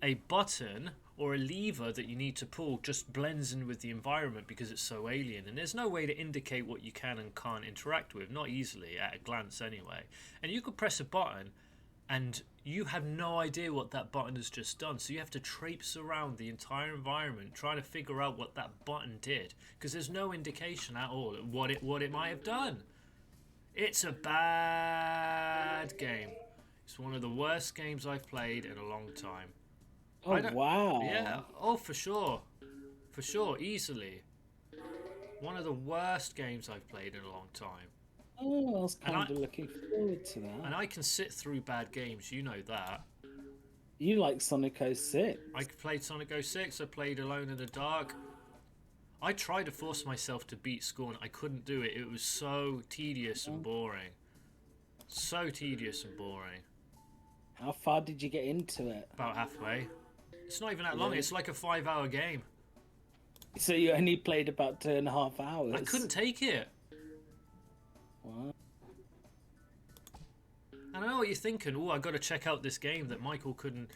a button or a lever that you need to pull just blends in with the environment because it's so alien, and there's no way to indicate what you can and can't interact with, not easily at a glance anyway. And you could press a button and you have no idea what that button has just done, so you have to traipse around the entire environment trying to figure out what that button did, because there's no indication at all of what it might have done. It's a bad game. It's one of the worst games I've played in a long time. Oh, wow. Yeah, oh, for sure. For sure, easily. One of the worst games I've played in a long time. Oh, I was kind of looking forward to that. And I can sit through bad games, you know that. You like Sonic 06. I played Sonic 06, I played Alone in the Dark. I tried to force myself to beat Scorn. I couldn't do it. It was so tedious and boring. So tedious and boring. How far did you get into it? About halfway. It's not even that long. It's like a 5-hour game. So you only played about 2.5 hours? I couldn't take it. What? I know what you're thinking. Oh, I got to check out this game that Michael couldn't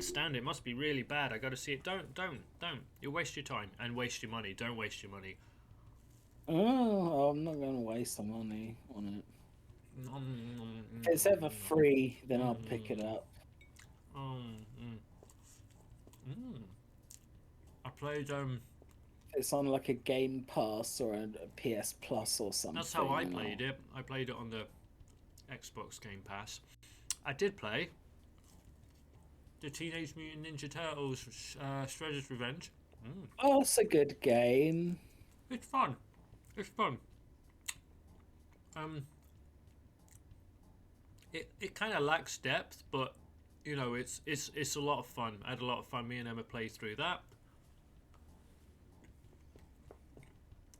stand. It must be really bad. I got to see it. Don't. You'll waste your time and waste your money. Don't waste your money. Oh, I'm not going to waste some money on it. If it's ever free, then I'll pick it up. I played It's on like a Game Pass or a PS Plus or something. That's how I played it. I played it on the Xbox Game Pass. I did play the Teenage Mutant Ninja Turtles Shredder's Revenge. Oh, it's a good game. It's fun. It's fun. It kind of lacks depth, but you know, it's a lot of fun. I had a lot of fun. Me and Emma played through that.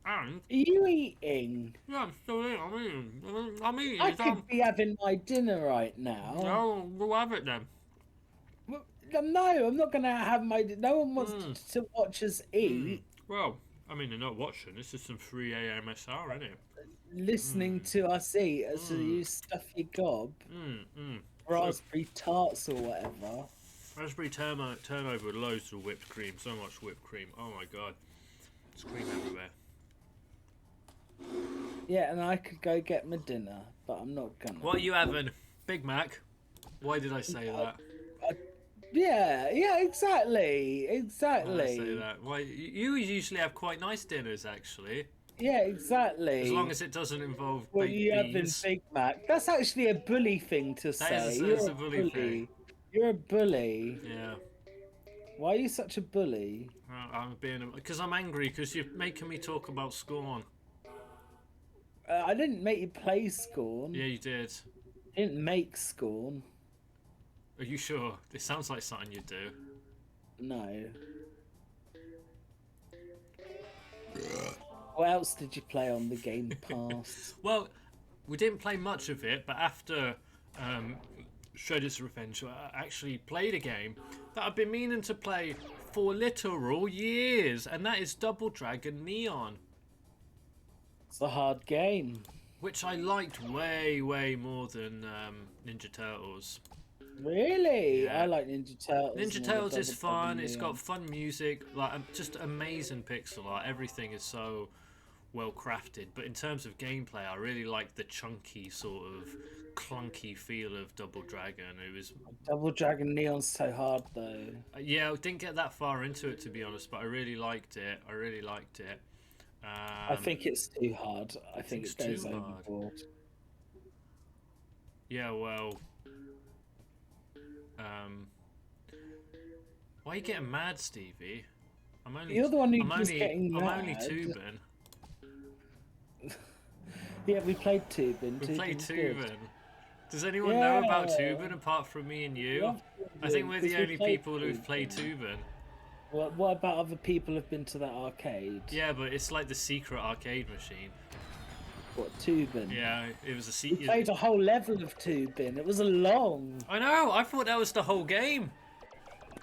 And Are you eating? yeah, I'm still eating. I'm eating. I could be having my dinner right now. No, we'll have it then. No, I'm not going to have my... No one wants to watch us eat. Well, I mean, they're not watching. This is some free AMSR, isn't it? Listening to us eat as you stuff your gob. Raspberry tarts or whatever. Raspberry turnover with loads of whipped cream. So much whipped cream. Oh my god. There's cream everywhere. Yeah, and I could go get my dinner, but I'm not gonna. What are you having? Big Mac? Why did I say that? Yeah, exactly. Why did I say that? Why, you usually have quite nice dinners, actually. Yeah, exactly. As long as it doesn't involve Well, baked you having beans. Big Mac. That's actually a bully thing to say. That is You're a bully thing. You're a bully. Yeah. Why are you such a bully? I'm being because I'm angry because you're making me talk about Scorn. I didn't make you play Scorn. Yeah, you did. I didn't make Scorn. Are you sure? It sounds like something you do. No. What else did you play on the Game Pass? Well, we didn't play much of it, but after Shredder's Revenge, I actually played a game that I've been meaning to play for literal years, and that is Double Dragon Neon. It's a hard game. Which I liked way, way more than Ninja Turtles. Really? Yeah. I like Ninja Turtles. Ninja more Turtles than is Double fun. Dragon It's Neon. got fun music, like just amazing pixel art. Everything is so well crafted. But in terms of gameplay, I really like the chunky sort of clunky feel of Double Dragon. It was Double Dragon Neon's so hard though. yeah, I didn't get that far into it to be honest, but I really liked it. I think it's too hard. I think it's it goes too hard. overboard. Yeah, well, why are you getting mad, Stevie? You're the one who I'm keeps only, getting I'm mad. only tubing. Yeah, we played Tubin. We played Tubin's good. Tubin. Does anyone know about Yeah. Tubin apart from me and you? Yeah, I think we're the because we only played people who've Tubin. played Tubin. What about other people who've been to that arcade? Yeah, but it's like the secret arcade machine. What, Tubin? Yeah, it was a We secret. played a whole level of Tubin. It was a long. I know. I thought that was the whole game.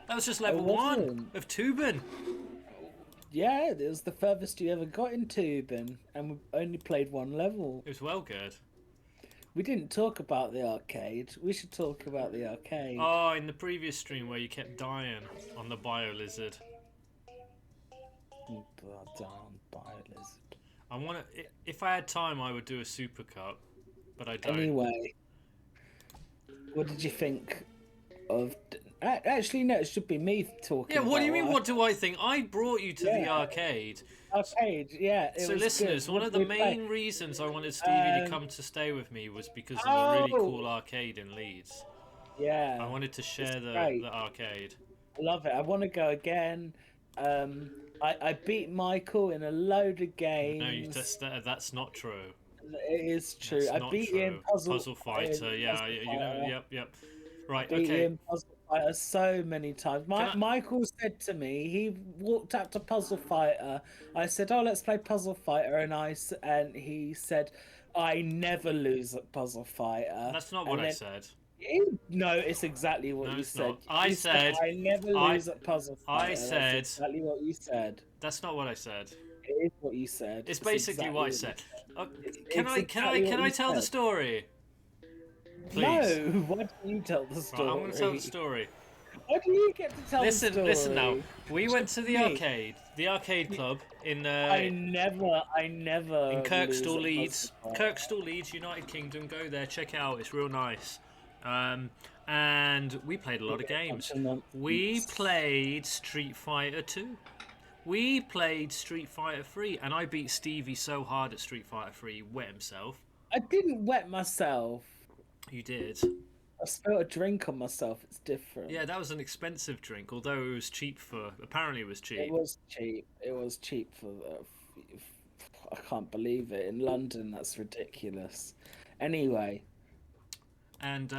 That was just level one wasn't. of Tubin. Yeah, it was the furthest you ever got in Tubin, and we only played one level. It was well good. We didn't talk about the arcade. We should talk about the arcade. Oh, in the previous stream where you kept dying on the bio lizard. Damn, Biolizard. I want to. If I had time, I would do a super cup, but I don't. Anyway, what did you think of? Actually, no, it should be me talking. Yeah, what do you about mean? What do I think? I brought you to the Yeah. arcade. Arcade, yeah. It So, was listeners, good. one What of the did we play? main reasons I wanted Stevie to come to stay with me was because of the really Oh. cool arcade in Leeds. Yeah, I wanted to share great. the arcade. I love it. I want to go again. I beat Michael in a load of games. No, that's not true. It is true. That's I not beat true. you in Puzzle Fighter. Yeah, Puzzle you know. Fighter. Yep. Right. Beat you Okay. in Puzzle Fighter so many times. I- Michael said to me, he walked up to Puzzle Fighter. I said, "Oh, let's play Puzzle Fighter," and he said, "I never lose at Puzzle Fighter." That's not what And I then- said. No, it's exactly what No, you it's said. not. I You said- I never I- lose at Puzzle I Fighter. said- That's exactly what you said. That's not what I said. It is what you said. It's basically what I said. Can I exactly tell what the you story? Please. No, why don't you tell the Right, story? I'm going to tell the story. Why do you get to tell the story? Listen now. We went to the Me. arcade club in I never. in Kirkstall, lose at Leeds. Puzzle Fighter. Kirkstall, Leeds, United Kingdom. Go there, check it out. It's real nice. And we played a lot of games. We played Street Fighter 2. We played Street Fighter 3, and I beat Stevie so hard at Street Fighter 3, he wet himself. I didn't wet myself. You did. I spilled a drink on myself. It's different. Yeah, that was an expensive drink, although it was cheap for. Apparently, it was cheap. It was cheap. It was cheap for. I can't believe it. In London, that's ridiculous. Anyway, And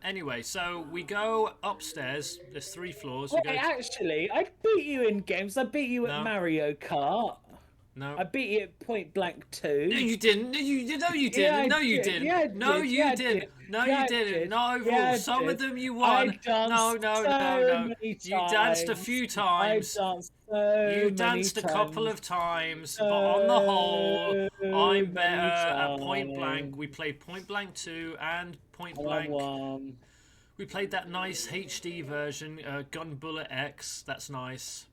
anyway, so we go upstairs. There's 3 floors. We wait, go actually, I beat you in games. I beat you No. at Mario Kart. no. I beat you at Point Blank 2. No, you didn't. No, you didn't. Yeah, I No, you did. didn't. Yeah, I No, did. you Yeah, I didn't. did. No, Yeah, I you didn't. did. No Yeah, I rules. Some of did. them you I won. danced No. so many You danced a times. few I times. danced so You danced a many couple times. of times, but on the whole, I'm many better at Point Blank. times. We played Point Blank 2 and Point And I Blank. won. We played that nice HD version, Gun Bullet X. That's nice.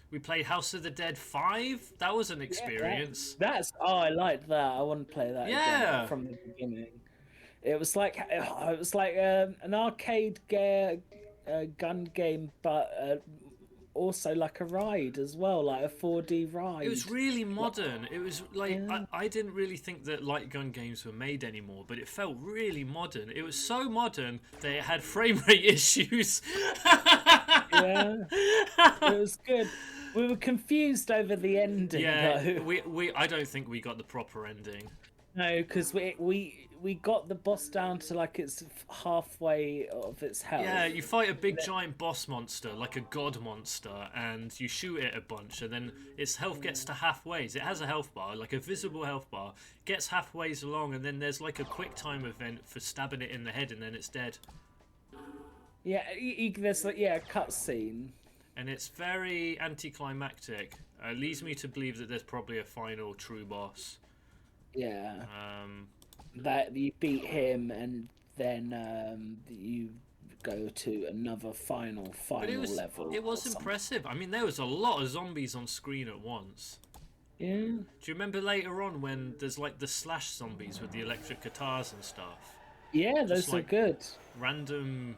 We played House of the Dead 5. That was an experience. I liked that. I want to play that Yeah. again from the beginning. It was like an arcade gun game, but also like a ride as well, like a 4D ride. It was really modern. It was like Yeah. I didn't really think that light gun games were made anymore, but it felt really modern. It was so modern that it had frame rate issues. Yeah, it was good. We were confused over the ending, Yeah, though. I don't think we got the proper ending. No, because we got the boss down to like its halfway of its health. Yeah, you fight a big giant boss monster, like a god monster, and you shoot it a bunch, and then its health gets to halfways. It has a health bar, like a visible health bar, gets halfways along, and then there's like a quick time event for stabbing it in the head, and then it's dead. Yeah, there's like a cutscene. And it's very anticlimactic. It leads me to believe that there's probably a final true boss. Yeah. That you beat him, and then you go to another final level. It was impressive. I mean, there was a lot of zombies on screen at once. Yeah. Do you remember later on when there's like the slash zombies with the electric guitars and stuff? Yeah, those Just, are like, good. Random.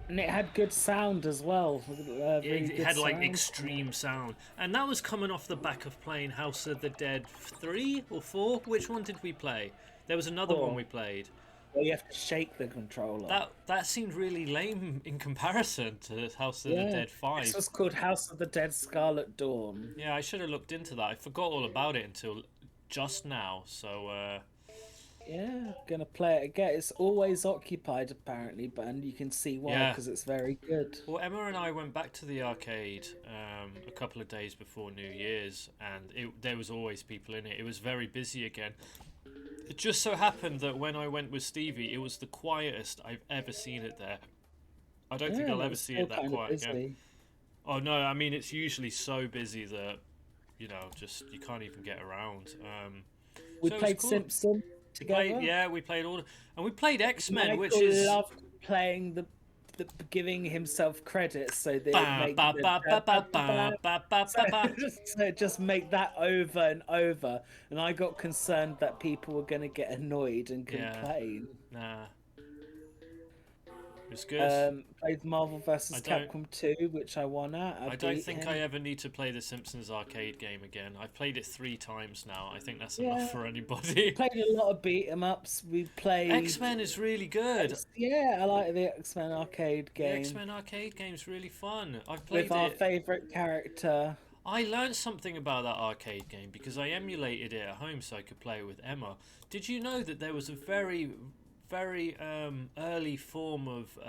And it had good sound as well. It had like extreme sound, and that was coming off the back of playing House of the Dead 3 or 4. Which one did we play? There was another one we played. Well, you have to shake the controller. That seemed really lame in comparison to House of the Dead 5. This was called House of the Dead Scarlet Dawn. Yeah, I should have looked into that. I forgot all about it until just now. So. Yeah, gonna play it again. It's always occupied apparently, and you can see why because it's very good. Well, Emma and I went back to the arcade a couple of days before New Year's, and there was always people in it. It was very busy again. It just so happened that when I went with Stevie, it was the quietest I've ever seen it there. I don't think I'll ever see it that quiet again. Oh no, I mean it's usually so busy that just you can't even get around. We played cool. Simpson. We played all, and we played X-Men, Michael which is loved playing the giving himself credit, so they just make that over and over, and I got concerned that people were going to get annoyed and complain. Nah. It was good. Played Marvel vs. Capcom 2, which I won at. I don't think I ever need to play the Simpsons arcade game again. I've played it 3 times now. I think that's enough for anybody. We played a lot of beat-em-ups. We played... X-Men is really good. Yeah, I like the X-Men arcade game. The X-Men arcade game's really fun. I've played with our favourite character. I learned something about that arcade game because I emulated it at home so I could play it with Emma. Did you know that there was a very early form of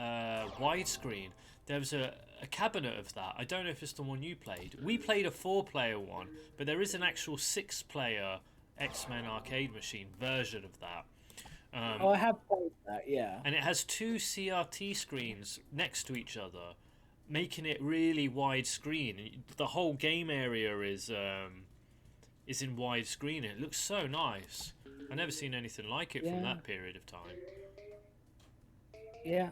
widescreen? There was a cabinet of that. I don't know if it's the one you played. We played a 4-player one, but there is an actual 6-player X-Men arcade machine version of that. I have played that, yeah. And it has 2 CRT screens next to each other, making it really widescreen. The whole game area is in widescreen. It looks so nice. I've never seen anything like it from that period of time. Yeah.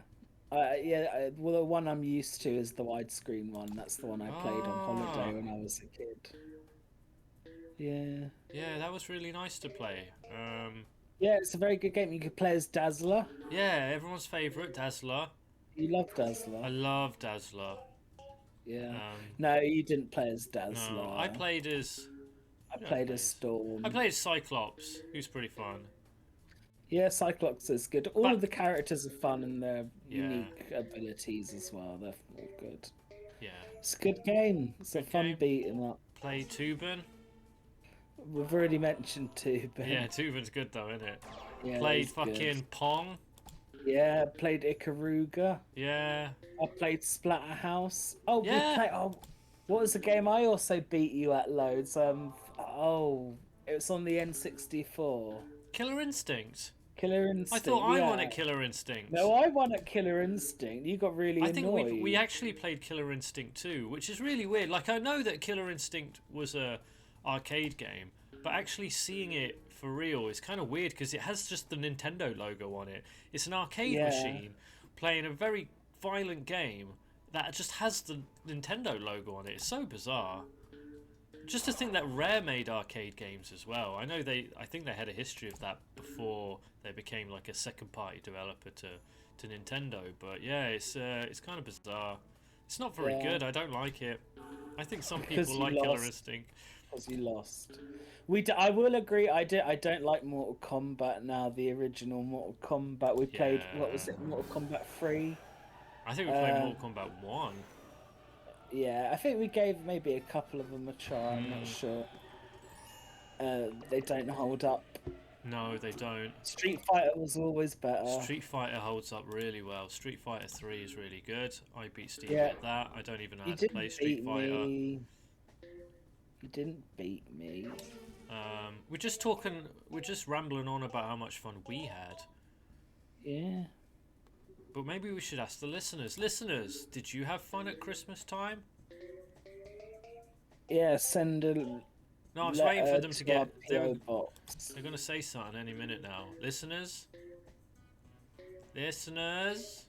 Well, the one I'm used to is the widescreen one. That's the one I played on holiday when I was a kid. Yeah. Yeah, that was really nice to play. Yeah, it's a very good game. You could play as Dazzler. Yeah, everyone's favourite, Dazzler. You love Dazzler. I love Dazzler. Yeah. No, you didn't play as Dazzler. No, I played as Storm. I played as Cyclops, who's pretty fun. Yeah, Cyclops is good. All of the characters are fun and their unique abilities as well. They're all good. Yeah. It's a good game. It's a fun beat 'em up. Play Tubin. We've already mentioned Tubin. Yeah, Tubin's good though, isn't it? Yeah, played fucking Pong. Yeah, played Ikaruga. Yeah. I played Splatterhouse. Oh, what was the game I also beat you at loads? It was on the N64. Killer Instinct. Killer Instinct. I thought I won at Killer Instinct. No, I won at Killer Instinct. You got really annoyed. I think we actually played Killer Instinct 2, which is really weird. Like, I know that Killer Instinct was a arcade game, but actually seeing it for real is kind of weird because it has just the Nintendo logo on it. It's an arcade machine playing a very violent game that just has the Nintendo logo on it. It's so bizarre. Just to think that Rare made arcade games as well. I think they had a history of that before they became like a second-party developer to Nintendo. But yeah, it's kind of bizarre. It's not very good. I don't like it. I think some people like Killer Instinct. Because you lost. I will agree. I don't like Mortal Kombat now. The original Mortal Kombat. We played. What was it? Mortal Kombat 3. I think we played Mortal Kombat 1. Yeah, I think we gave maybe a couple of them a try. I'm not sure. They don't hold up. No, they don't. Street Fighter was always better. Street Fighter holds up really well. Street Fighter 3 is really good. I beat Stevie Yeah. at that. I don't even know You how to didn't play Street beat Fighter. me. You didn't beat me. We're just talking. We're just rambling on about how much fun we had. Yeah. But maybe we should ask the listeners. Listeners, did you have fun at Christmas time? Yeah, send a No, I was waiting for them to get. PO box. They're gonna say something any minute now. Listeners. Listeners.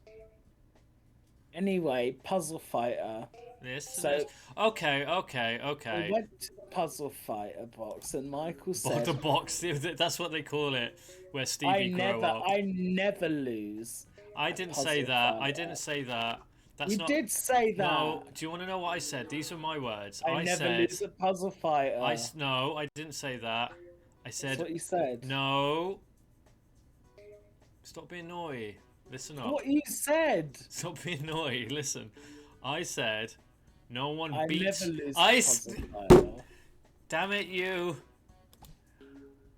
Anyway, Puzzle Fighter. Listeners. Okay. We went to the Puzzle Fighter box, and Michael said, The box. That's what they call it. Where Stevie grew up. I never lose. I didn't say that. I didn't say that. That's You not. did say that. No. Do you want to know what I said? These are my words. I never said. lose a Puzzle Fighter. No, I didn't say that. I said. That's what you said. No. Stop being naughty. Listen up. What you said. Stop being naughty. Listen. I said. No one I beats. never lose a Puzzle Fighter. Damn it, you.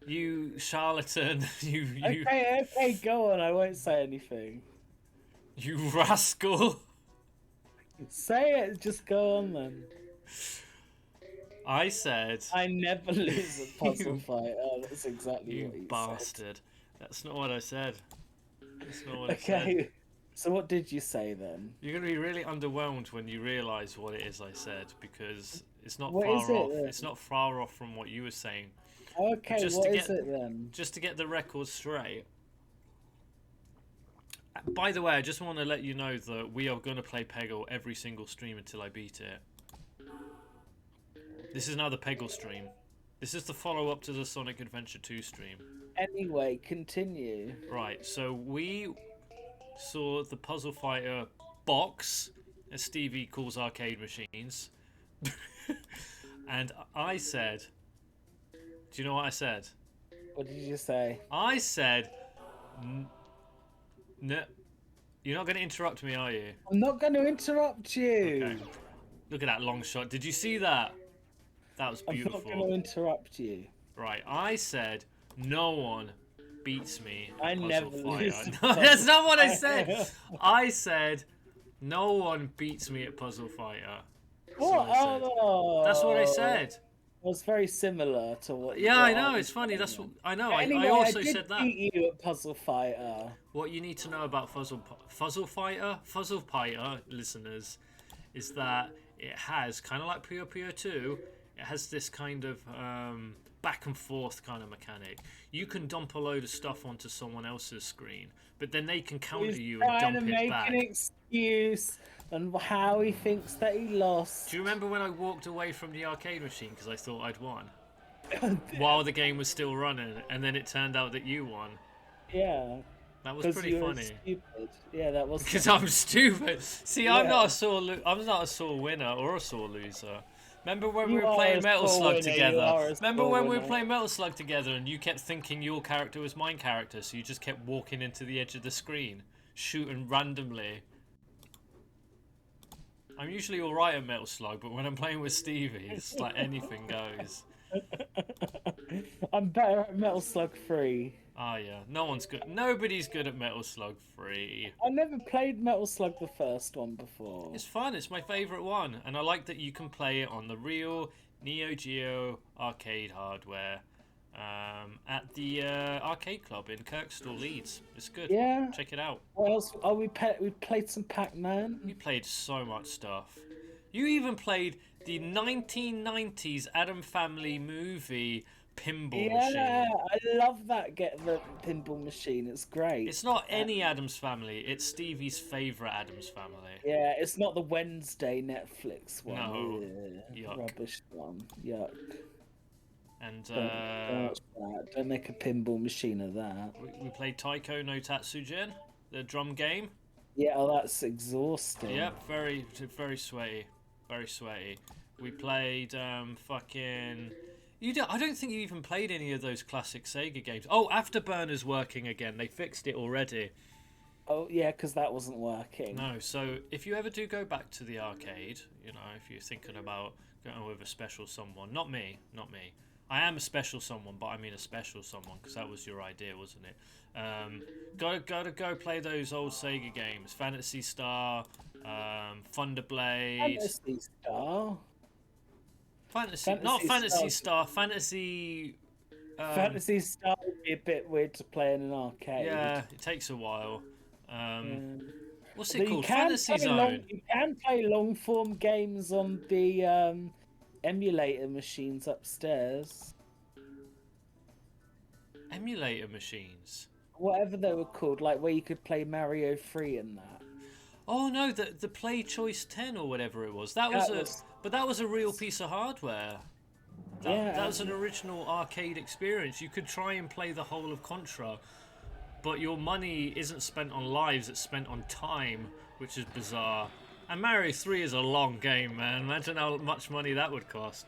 You charlatan. You. Okay, go on. I won't say anything. You rascal. Say it. Just go on then. I said. I never lose a Puzzle Fighter. That's exactly what you bastard. said. That's not what I said. That's not what I Okay. said. So what did you say then? You're going to be really underwhelmed when you realise what it is I said, because it's not What is far it off. then? It's not far off from what you were saying. Okay, Just what to is get- it then? Just to get the record straight. By the way, I just want to let you know that we are going to play Peggle every single stream until I beat it. This is now the Peggle stream. This is the follow-up to the Sonic Adventure 2 stream. Anyway, continue. Right, so we saw the Puzzle Fighter box, as Stevie calls arcade machines. And I said... Do you know what I said? What did you say? I said... No, you're not going to interrupt me, are you? I'm not going to interrupt you. Okay. Look at that long shot. Did you see that? That was I'm not beautiful. going to interrupt you. Right, I said no one beats me at I Puzzle never Fighter. lose to No, that's not what I Puzzle said. Fighter. I said no one beats me at Puzzle Fighter. That's What? what I said. Oh, That's what I said. It was very similar to what you Yeah, I what know. was It's funny. That's what saying. I know. Anyway, I also did said that. beat you at Puzzle Fighter. What you need to know about Puzzle Fighter, listeners, is that it has kind of like Puyo Puyo 2. It has this kind of back and forth kind of mechanic. You can dump a load of stuff onto someone else's screen, but then they can counter He's you and trying dump to it make back. an excuse and how he thinks that he lost. Do you remember when I walked away from the arcade machine because I thought I'd won? While the game was still running, and then it turned out that you won. Yeah. That was 'Cause pretty you were funny. Stupid. Yeah, that was. Because I'm stupid. See, I'm Yeah. not a sore winner or a sore loser. Remember when we You were are playing a Metal sore Slug winner, you together? are a Remember sore when we were winner. playing Metal Slug together and you kept thinking your character was my character, so you just kept walking into the edge of the screen, shooting randomly. I'm usually alright at Metal Slug, but when I'm playing with Stevie, it's like anything goes. I'm better at Metal Slug 3. Ah, yeah. No one's good. Nobody's good at Metal Slug 3. I never played Metal Slug the first one before. It's fun. It's my favourite one. And I like that you can play it on the real Neo Geo arcade hardware at the arcade club in Kirkstall, Leeds. It's good. Yeah. Check it out. What else? Oh, we played some Pac-Man. You played so much stuff. You even played the 1990s Addams Family movie pinball Yeah, machine. I love that. Get the pinball machine. It's great. It's not any Addams Family. It's Stevie's favourite Addams Family. Yeah, it's not the Wednesday Netflix one. No. Yeah, Yuck. rubbish one. Yuck. And Don't watch that. Don't make a pinball machine of that. we played Taiko no Tatsujin, the drum game. Yeah, oh, that's exhausting. Yep, very sweaty. Very sweaty. We played fucking... I don't think you even played any of those classic Sega games. Oh, Afterburner's working again. They fixed it already. Oh yeah, because that wasn't working. No, so if you ever do go back to the arcade, you know, if you're thinking about going with a special someone, not me. I am a special someone, but I mean a special someone because that was your idea, wasn't it? Gotta go play those old Sega games, Fantasy Star, Thunderblade, Fantasy Star. Not Fantasy Star, Fantasy. Fantasy Star would be a bit weird to play in an arcade. Yeah, it takes a while. What's it But called? Fantasy Zone. You can play long form games on the emulator machines upstairs. Emulator machines. Whatever they were called, like where you could play Mario 3 and that. Oh no, the Play Choice 10 or whatever it was. That was a real piece of hardware. That was an original arcade experience. You could try and play the whole of Contra, but your money isn't spent on lives, it's spent on time, which is bizarre. And Mario 3 is a long game, man. Imagine how much money that would cost.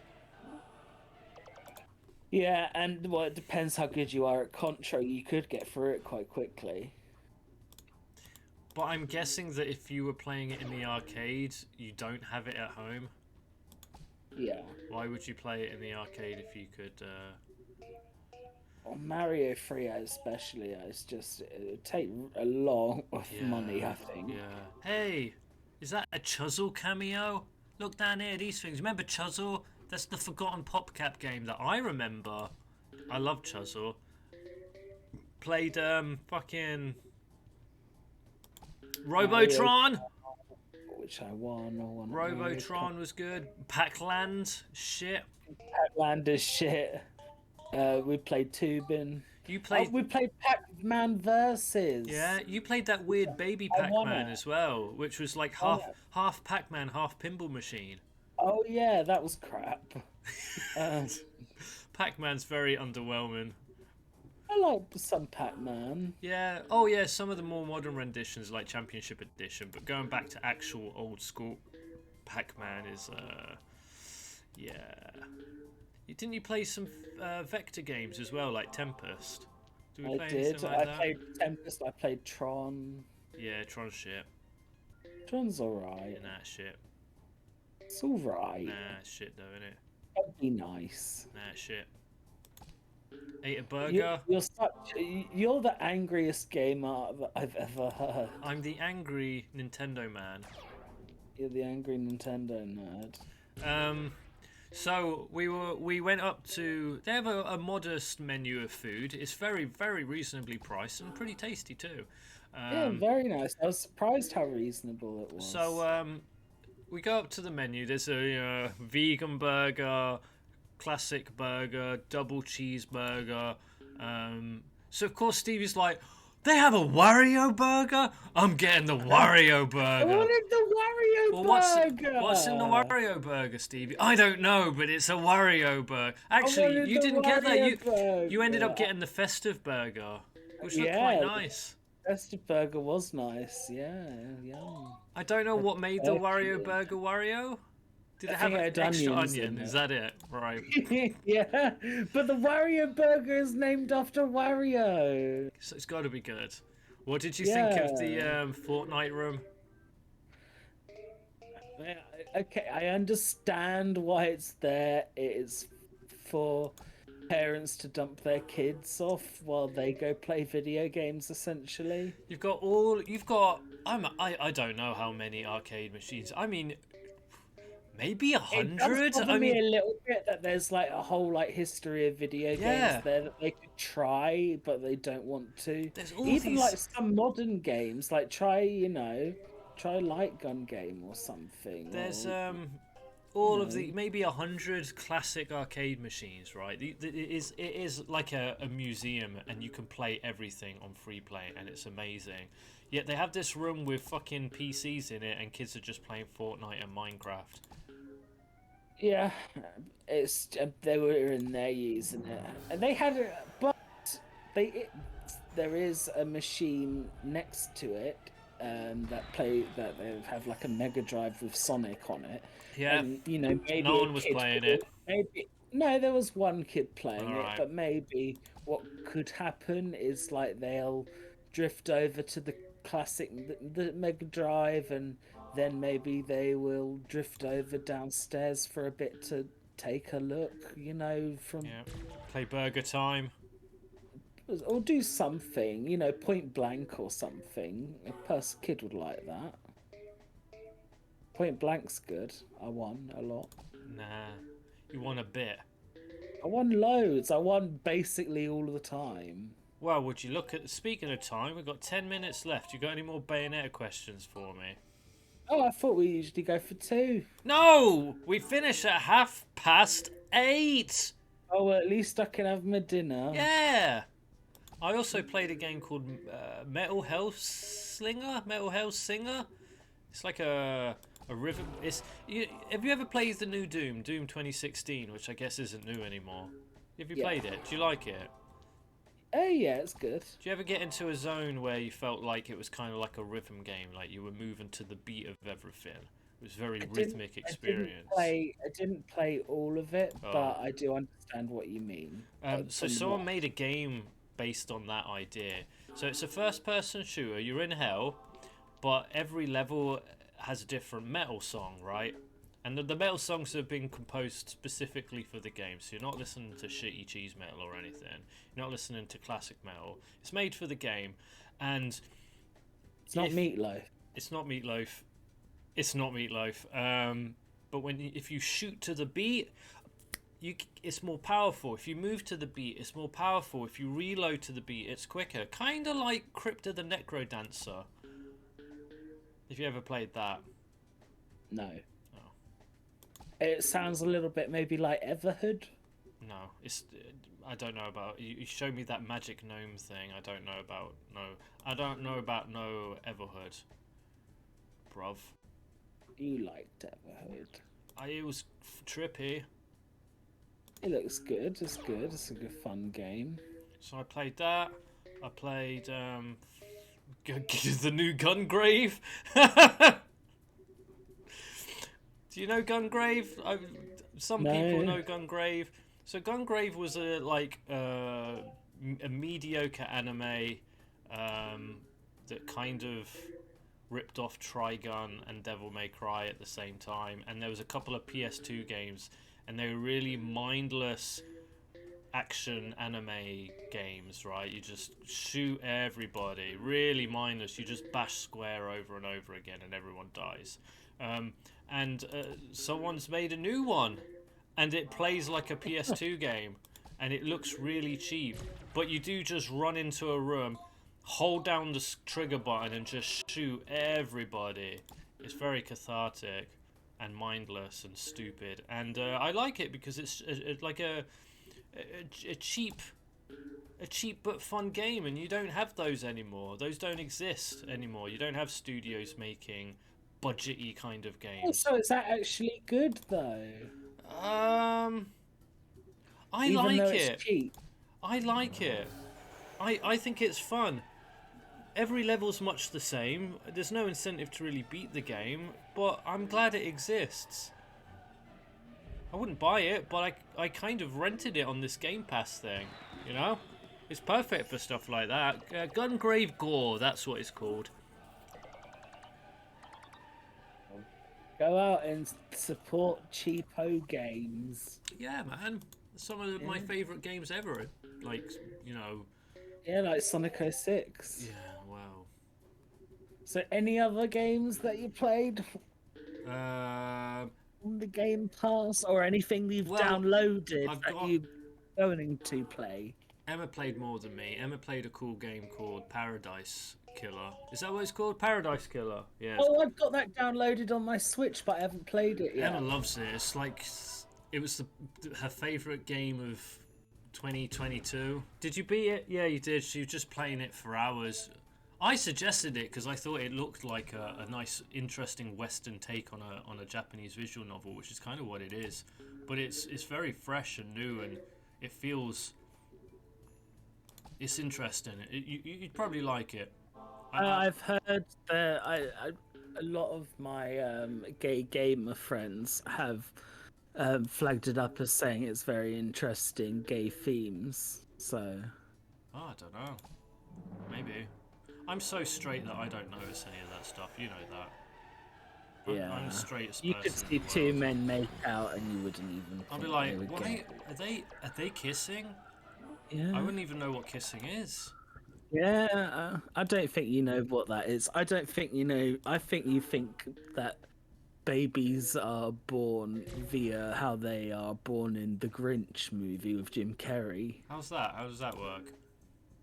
Yeah, and well, it depends how good you are at Contra. You could get through it quite quickly. But I'm guessing that if you were playing it in the arcade, you don't have it at home. Yeah. Why would you play it in the arcade if you could... Well, Mario 3 especially, it would take a lot of money, I think. Yeah. Hey, is that a Chuzzle cameo? Look down here, these things. Remember Chuzzle? That's the Forgotten PopCap game that I remember. I love Chuzzle. Played fucking Robotron. Which I won. Robotron was good. Pac-Land, shit. Pac-Land is shit. We played Tubin. You played. We played Pac-Man Versus. Yeah, you played that weird baby Pac-Man as well, which was like half Pac-Man, half pinball machine. Oh yeah, that was crap. Pac-Man's very underwhelming. I like some Pac-Man. Yeah. Oh yeah, some of the more modern renditions like Championship Edition, but going back to actual old school Pac-Man is yeah. Didn't you play some Vector games as well, like Tempest? Did we play anything like that? Played Tempest. I played Tron. Yeah, Tron's shit. Tron's alright. Nah, shit. It's alright. Nah, shit though, innit? That'd be nice. Nah, shit. Ate a burger. You're the angriest gamer that I've ever heard. I'm the angry Nintendo man. You're the angry Nintendo nerd. So we went up to. They have a modest menu of food. It's very, very reasonably priced and pretty tasty too. Yeah, very nice. I was surprised how reasonable it was. So we go up to the menu. There's a vegan burger, classic burger, double cheeseburger. So of course Stevie's like, they have a Wario burger? I'm getting the Wario burger. I wanted the Wario burger. What's in the Wario burger, Stevie? I don't know, but it's a Wario burger. Actually, you didn't get that. You ended up getting the festive burger, which looked quite nice. Festive burger was nice. Yeah, yum. I don't know what made the Wario burger Wario. Did it have an extra onion? Is that it? Right. Yeah, but the Wario burger is named after Wario. So it's got to be good. What did you think of the Fortnite room? Okay, I understand why it's there. It is for parents to dump their kids off while they go play video games, essentially. You've got. I don't know how many arcade machines. I mean, maybe 100. It does bother me a little bit that there's like a whole like history of video games there that they could try, but they don't want to. There's all even these... like some modern games, like try Light Gun game or something. There's of the maybe 100 classic arcade machines, right? It is like a museum, and you can play everything on free play, and it's amazing. Yet they have this room with fucking PCs in it, and kids are just playing Fortnite and Minecraft. Yeah, they were in there using it, and they had there is a machine next to it that they have like a Mega Drive with Sonic on it. Yeah, and, maybe no one was playing it. No, there was one kid playing it, Right. but maybe what could happen is like they'll drift over to the classic the Mega Drive, and then maybe they will drift over downstairs for a bit to take a look, from Yeah. Play Burger Time. or do something, Point Blank or something. Kid would like that. Point Blank's good. I won a lot. Nah. You won a bit. I won loads. I won basically all the time. Well, would you look at... Speaking of time, we've got 10 minutes left. You got any more Bayonetta questions for me? Oh, I thought we usually go for 2. No! We finish at 8:30. Oh, well, at least I can have my dinner. Yeah! I also played a game called Metal Hell Singer. It's like a rhythm. Have you ever played the new Doom 2016, which I guess isn't new anymore? Have you played it? Do you like it? Oh, yeah, it's good. Do you ever get into a zone where you felt like it was kind of like a rhythm game, like you were moving to the beat of everything? It was a very rhythmic experience. I didn't play all of it, but I do understand what you mean. So someone made a game based on that idea. So it's a first-person shooter. You're in hell, but every level has a different metal song, right? And the metal songs have been composed specifically for the game, so you're not listening to shitty cheese metal or anything. You're not listening to classic metal. It's made for the game, and it's not Meatloaf. It's not Meatloaf. It's not Meatloaf. But if you shoot to the beat, it's more powerful. If you move to the beat, it's more powerful. If you reload to the beat, it's quicker. Kind of like Crypta the Necro Dancer. If you ever played that. No. It sounds a little bit maybe like Everhood. No, I don't know about. You showed me that magic gnome thing. I don't know about no Everhood, bruv. You liked Everhood. It was trippy. It looks good. It's good. It's a good fun game. So I played that. I played the new Gungrave. Do you know Gungrave? Some people know Gungrave. So Gungrave was a mediocre anime that kind of ripped off Trigun and Devil May Cry at the same time. And there was a couple of PS2 games, and they were really mindless action anime games, right? You just shoot everybody, really mindless. You just bash square over and over again, and everyone dies. And someone's made a new one, and it plays like a PS2 game, and it looks really cheap. But you do just run into a room, hold down the trigger button, and just shoot everybody. It's very cathartic and mindless and stupid, and I like it because it's like a cheap but fun game, and you don't have those anymore. Those don't exist anymore. You don't have studios making budgety kind of games. So is that actually good though? I Even like though it. It's cheap. I like it. I think it's fun. Every level's much the same. There's no incentive to really beat the game, but I'm glad it exists. I wouldn't buy it, but I kind of rented it on this Game Pass thing, you know? It's perfect for stuff like that. Gungrave Gore, that's what it's called. Go out and support cheapo games. Yeah, man. Some of my favourite games ever. Like, you know... Yeah, like Sonic 06. Yeah, wow. So any other games that you played Uh... on the Game Pass, or anything you've downloaded that you're going to play? Emma played more than me. Emma played a cool game called Paradise Killer. Is that what it's called? Paradise Killer. Yeah. Oh, I've got that downloaded on my Switch, but I haven't played it yet. Emma loves it. It's like it was her favourite game of 2022. Did you beat it? Yeah, you did. She was just playing it for hours. I suggested it because I thought it looked like a nice, interesting Western take on a Japanese visual novel, which is kind of what it is. But it's very fresh and new, and it feels. It's interesting. You'd probably like it. I've heard that a lot of my gay gamer friends have flagged it up as saying it's very interesting gay themes. So. Oh, I don't know. Maybe. I'm so straight that I don't notice any of that stuff. You know that. I'm the straightest You person could see in the two world. men make out, and you wouldn't even. I'll be think like, they were why gay. are they kissing? Yeah. I wouldn't even know what kissing is. Yeah, I don't think you know what that is. I don't think you know. I think you think that babies are born via how they are born in the Grinch movie with Jim Carrey. How's that? How does that work?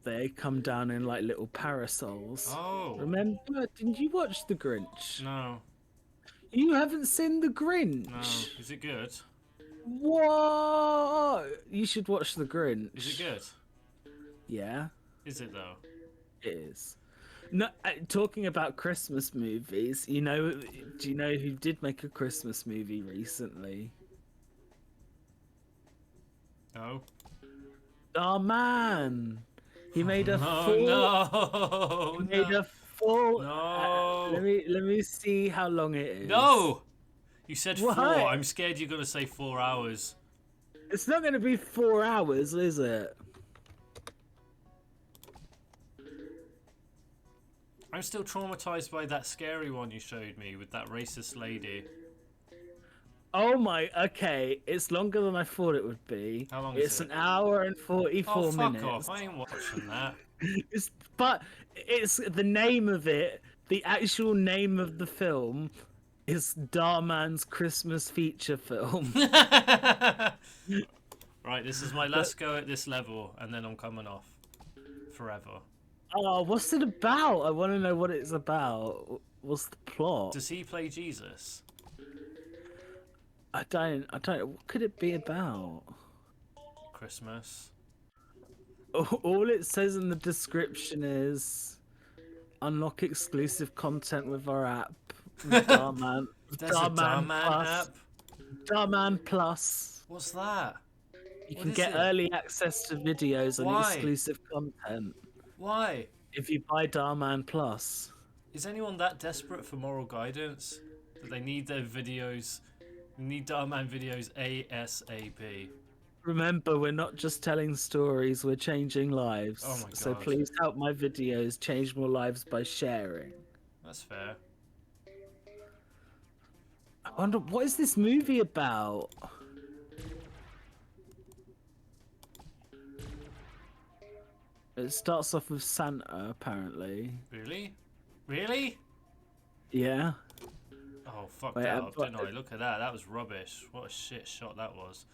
They come down in like little parasols. Oh. Remember? Didn't you watch the Grinch? No. You haven't seen the Grinch? No. Is it good? What? You should watch the Grinch. Is it good? Yeah, Is it though? it is. No, talking about Christmas movies, do you know who did make a Christmas movie recently? No. Oh man, he made a No. He made a full. No. Let me see how long it is. No. You said Why? 4. I'm scared you're gonna say 4 hours. It's not going to be 4 hours, is it? I'm still traumatized by that scary one you showed me with that racist lady. Oh my, okay, it's longer than I thought it would be. How long is It's it? an hour and 44 Oh, fuck minutes. off. I ain't watching that. But it's the name of it, the actual name of the film is Darman's Christmas feature film. Right, this is my last go at this level, and then I'm coming off. Forever. Oh, what's it about? I want to know what it's about. What's the plot? Does he play Jesus? I don't. What could it be about? Christmas. All it says in the description is unlock exclusive content with our app. With Darman. There's a Darman app? Darman Plus. What's that? You What can is get it? early access to videos and Why? exclusive content Why? if you buy Darman Plus. Is anyone that desperate for moral guidance that they need their videos, need Darman videos ASAP? Remember, we're not just telling stories, we're changing lives. Oh my So God. please help my videos change more lives by sharing. That's fair. I wonder, what is this movie about? It starts off with Santa, apparently. Really? Really? Yeah. Oh, fuck Wait, that I've up, got- didn't I? Look at that. That was rubbish. What a shit shot that was.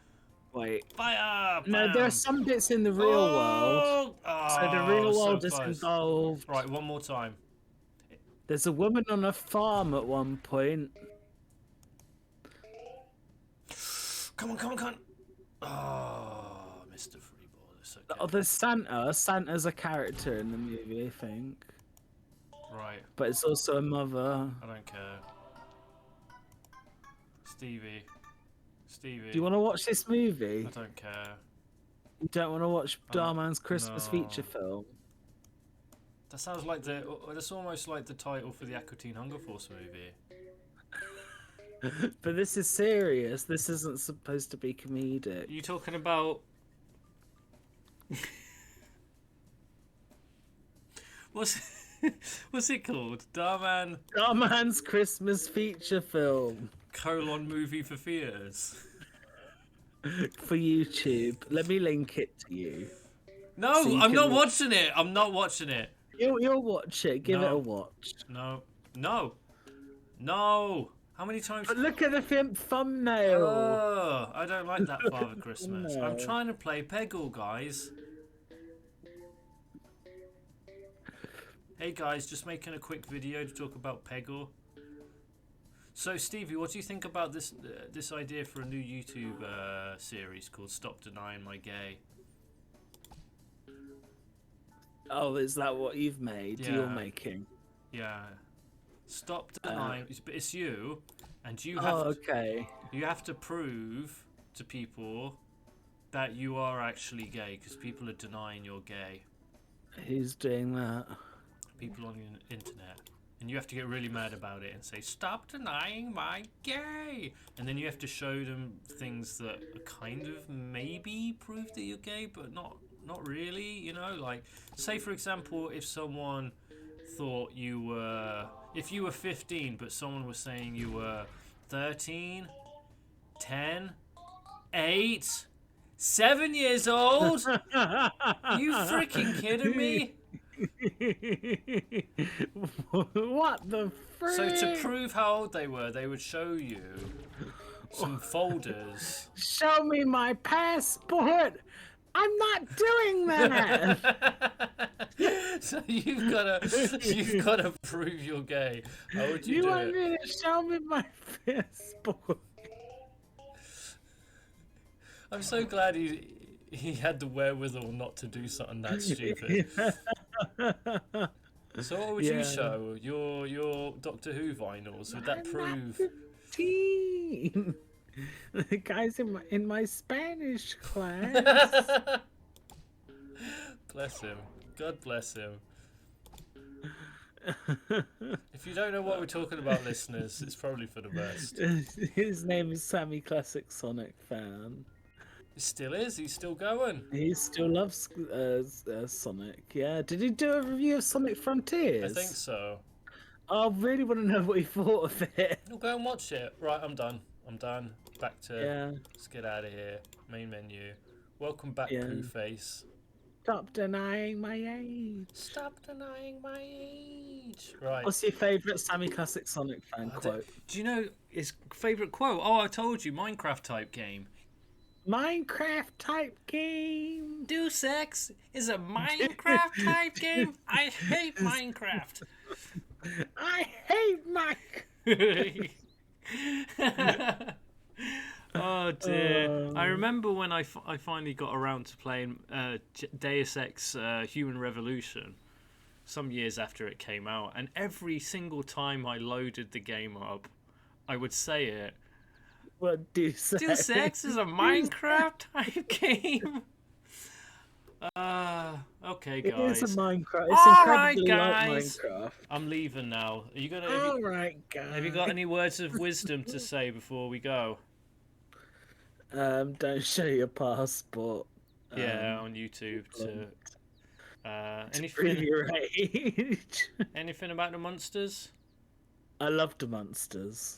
Wait. Fire! No, there are some bits in the real world. Oh, So the real so world is close. involved. Right, one more time. There's a woman on a farm at one point. Come on, come on, come on. Oh, Mr. Freeball. It's okay. Oh, there's Santa. Santa's a character in the movie, I think. Right, But it's also a mother. I don't care. Stevie. Stevie. Do you want to watch this movie? I don't care. You don't want to watch Darman's Christmas no. feature film? That sounds like that's almost like the title for the Aquatine Hunger Force movie. But this is serious. This isn't supposed to be comedic. Are you talking about... What's it called? Darman Darman's Christmas feature film movie for fears. for YouTube. Let me link it to you. No, So you I'm not can- watching it. I'm not watching it. You'll watch it. Give it No. a watch. No. No. No. How many times? But look at the thumbnail. Oh, I don't like that Father Christmas. I'm No. trying to play Peggle, guys. Hey guys, just making a quick video to talk about Peggle. So Stevie, what do you think about this this idea for a new YouTube series called "Stop Denying My Gay"? Oh, is that what you've made? Yeah. You're making. Yeah, stop denying. It's you, and you have Oh, okay. you have to prove to people that you are actually gay because people are denying you're gay. Who's doing that? People on the internet, and you have to get really mad about it and say stop denying my gay, and then you have to show them things that are kind of maybe prove that you're gay but not really, you know, like say for example if someone thought you were, if you were 15, but someone was saying you were 13, 10, 8, 7 years old? Are you freaking kidding me? What the frick? So to prove how old they were, they would show you some folders. Show me my passport. I'm not doing that. So you've gotta prove you're gay. How would you do want it? me to show me my passport? I'm so glad he had the wherewithal not to do something that stupid. So what would you show? Your Doctor Who vinyls? Would that prove? 15. The guys in my Spanish class. Bless him. God bless him. If you don't know what we're talking about, listeners, it's probably for the best. His name is Sammy Classic Sonic Fan. He still is. He's still going. He still loves Sonic. Yeah. Did he do a review of Sonic Frontiers? I think so. I really want to know what he thought of it. We'll go and watch it. Right, I'm done. Back to... Yeah. Let's get out of here. Main menu. Welcome back, Yeah. Pooh Face. Stop denying my age. Stop denying my age. Right. What's your favourite Sammy Classic Sonic Fan quote? Do you know his favourite quote? Oh, I told you. Minecraft type game. Minecraft type game. Deus Ex is a Minecraft type game. I hate Minecraft. I hate Mike. Oh dear! I remember when I finally got around to playing Deus Ex Human Revolution some years after it came out, and every single time I loaded the game up, I would say it. What Deus Ex? Deus Ex is a Minecraft type game. Okay, guys. It is a Minecraft. It's All incredibly right, like guys. Minecraft. I'm leaving now. Are you gonna? All right, guys. Have you got any words of wisdom to say before we go? Don't show your passport. Yeah, on YouTube to Prove your age. anything about the monsters? I love the monsters.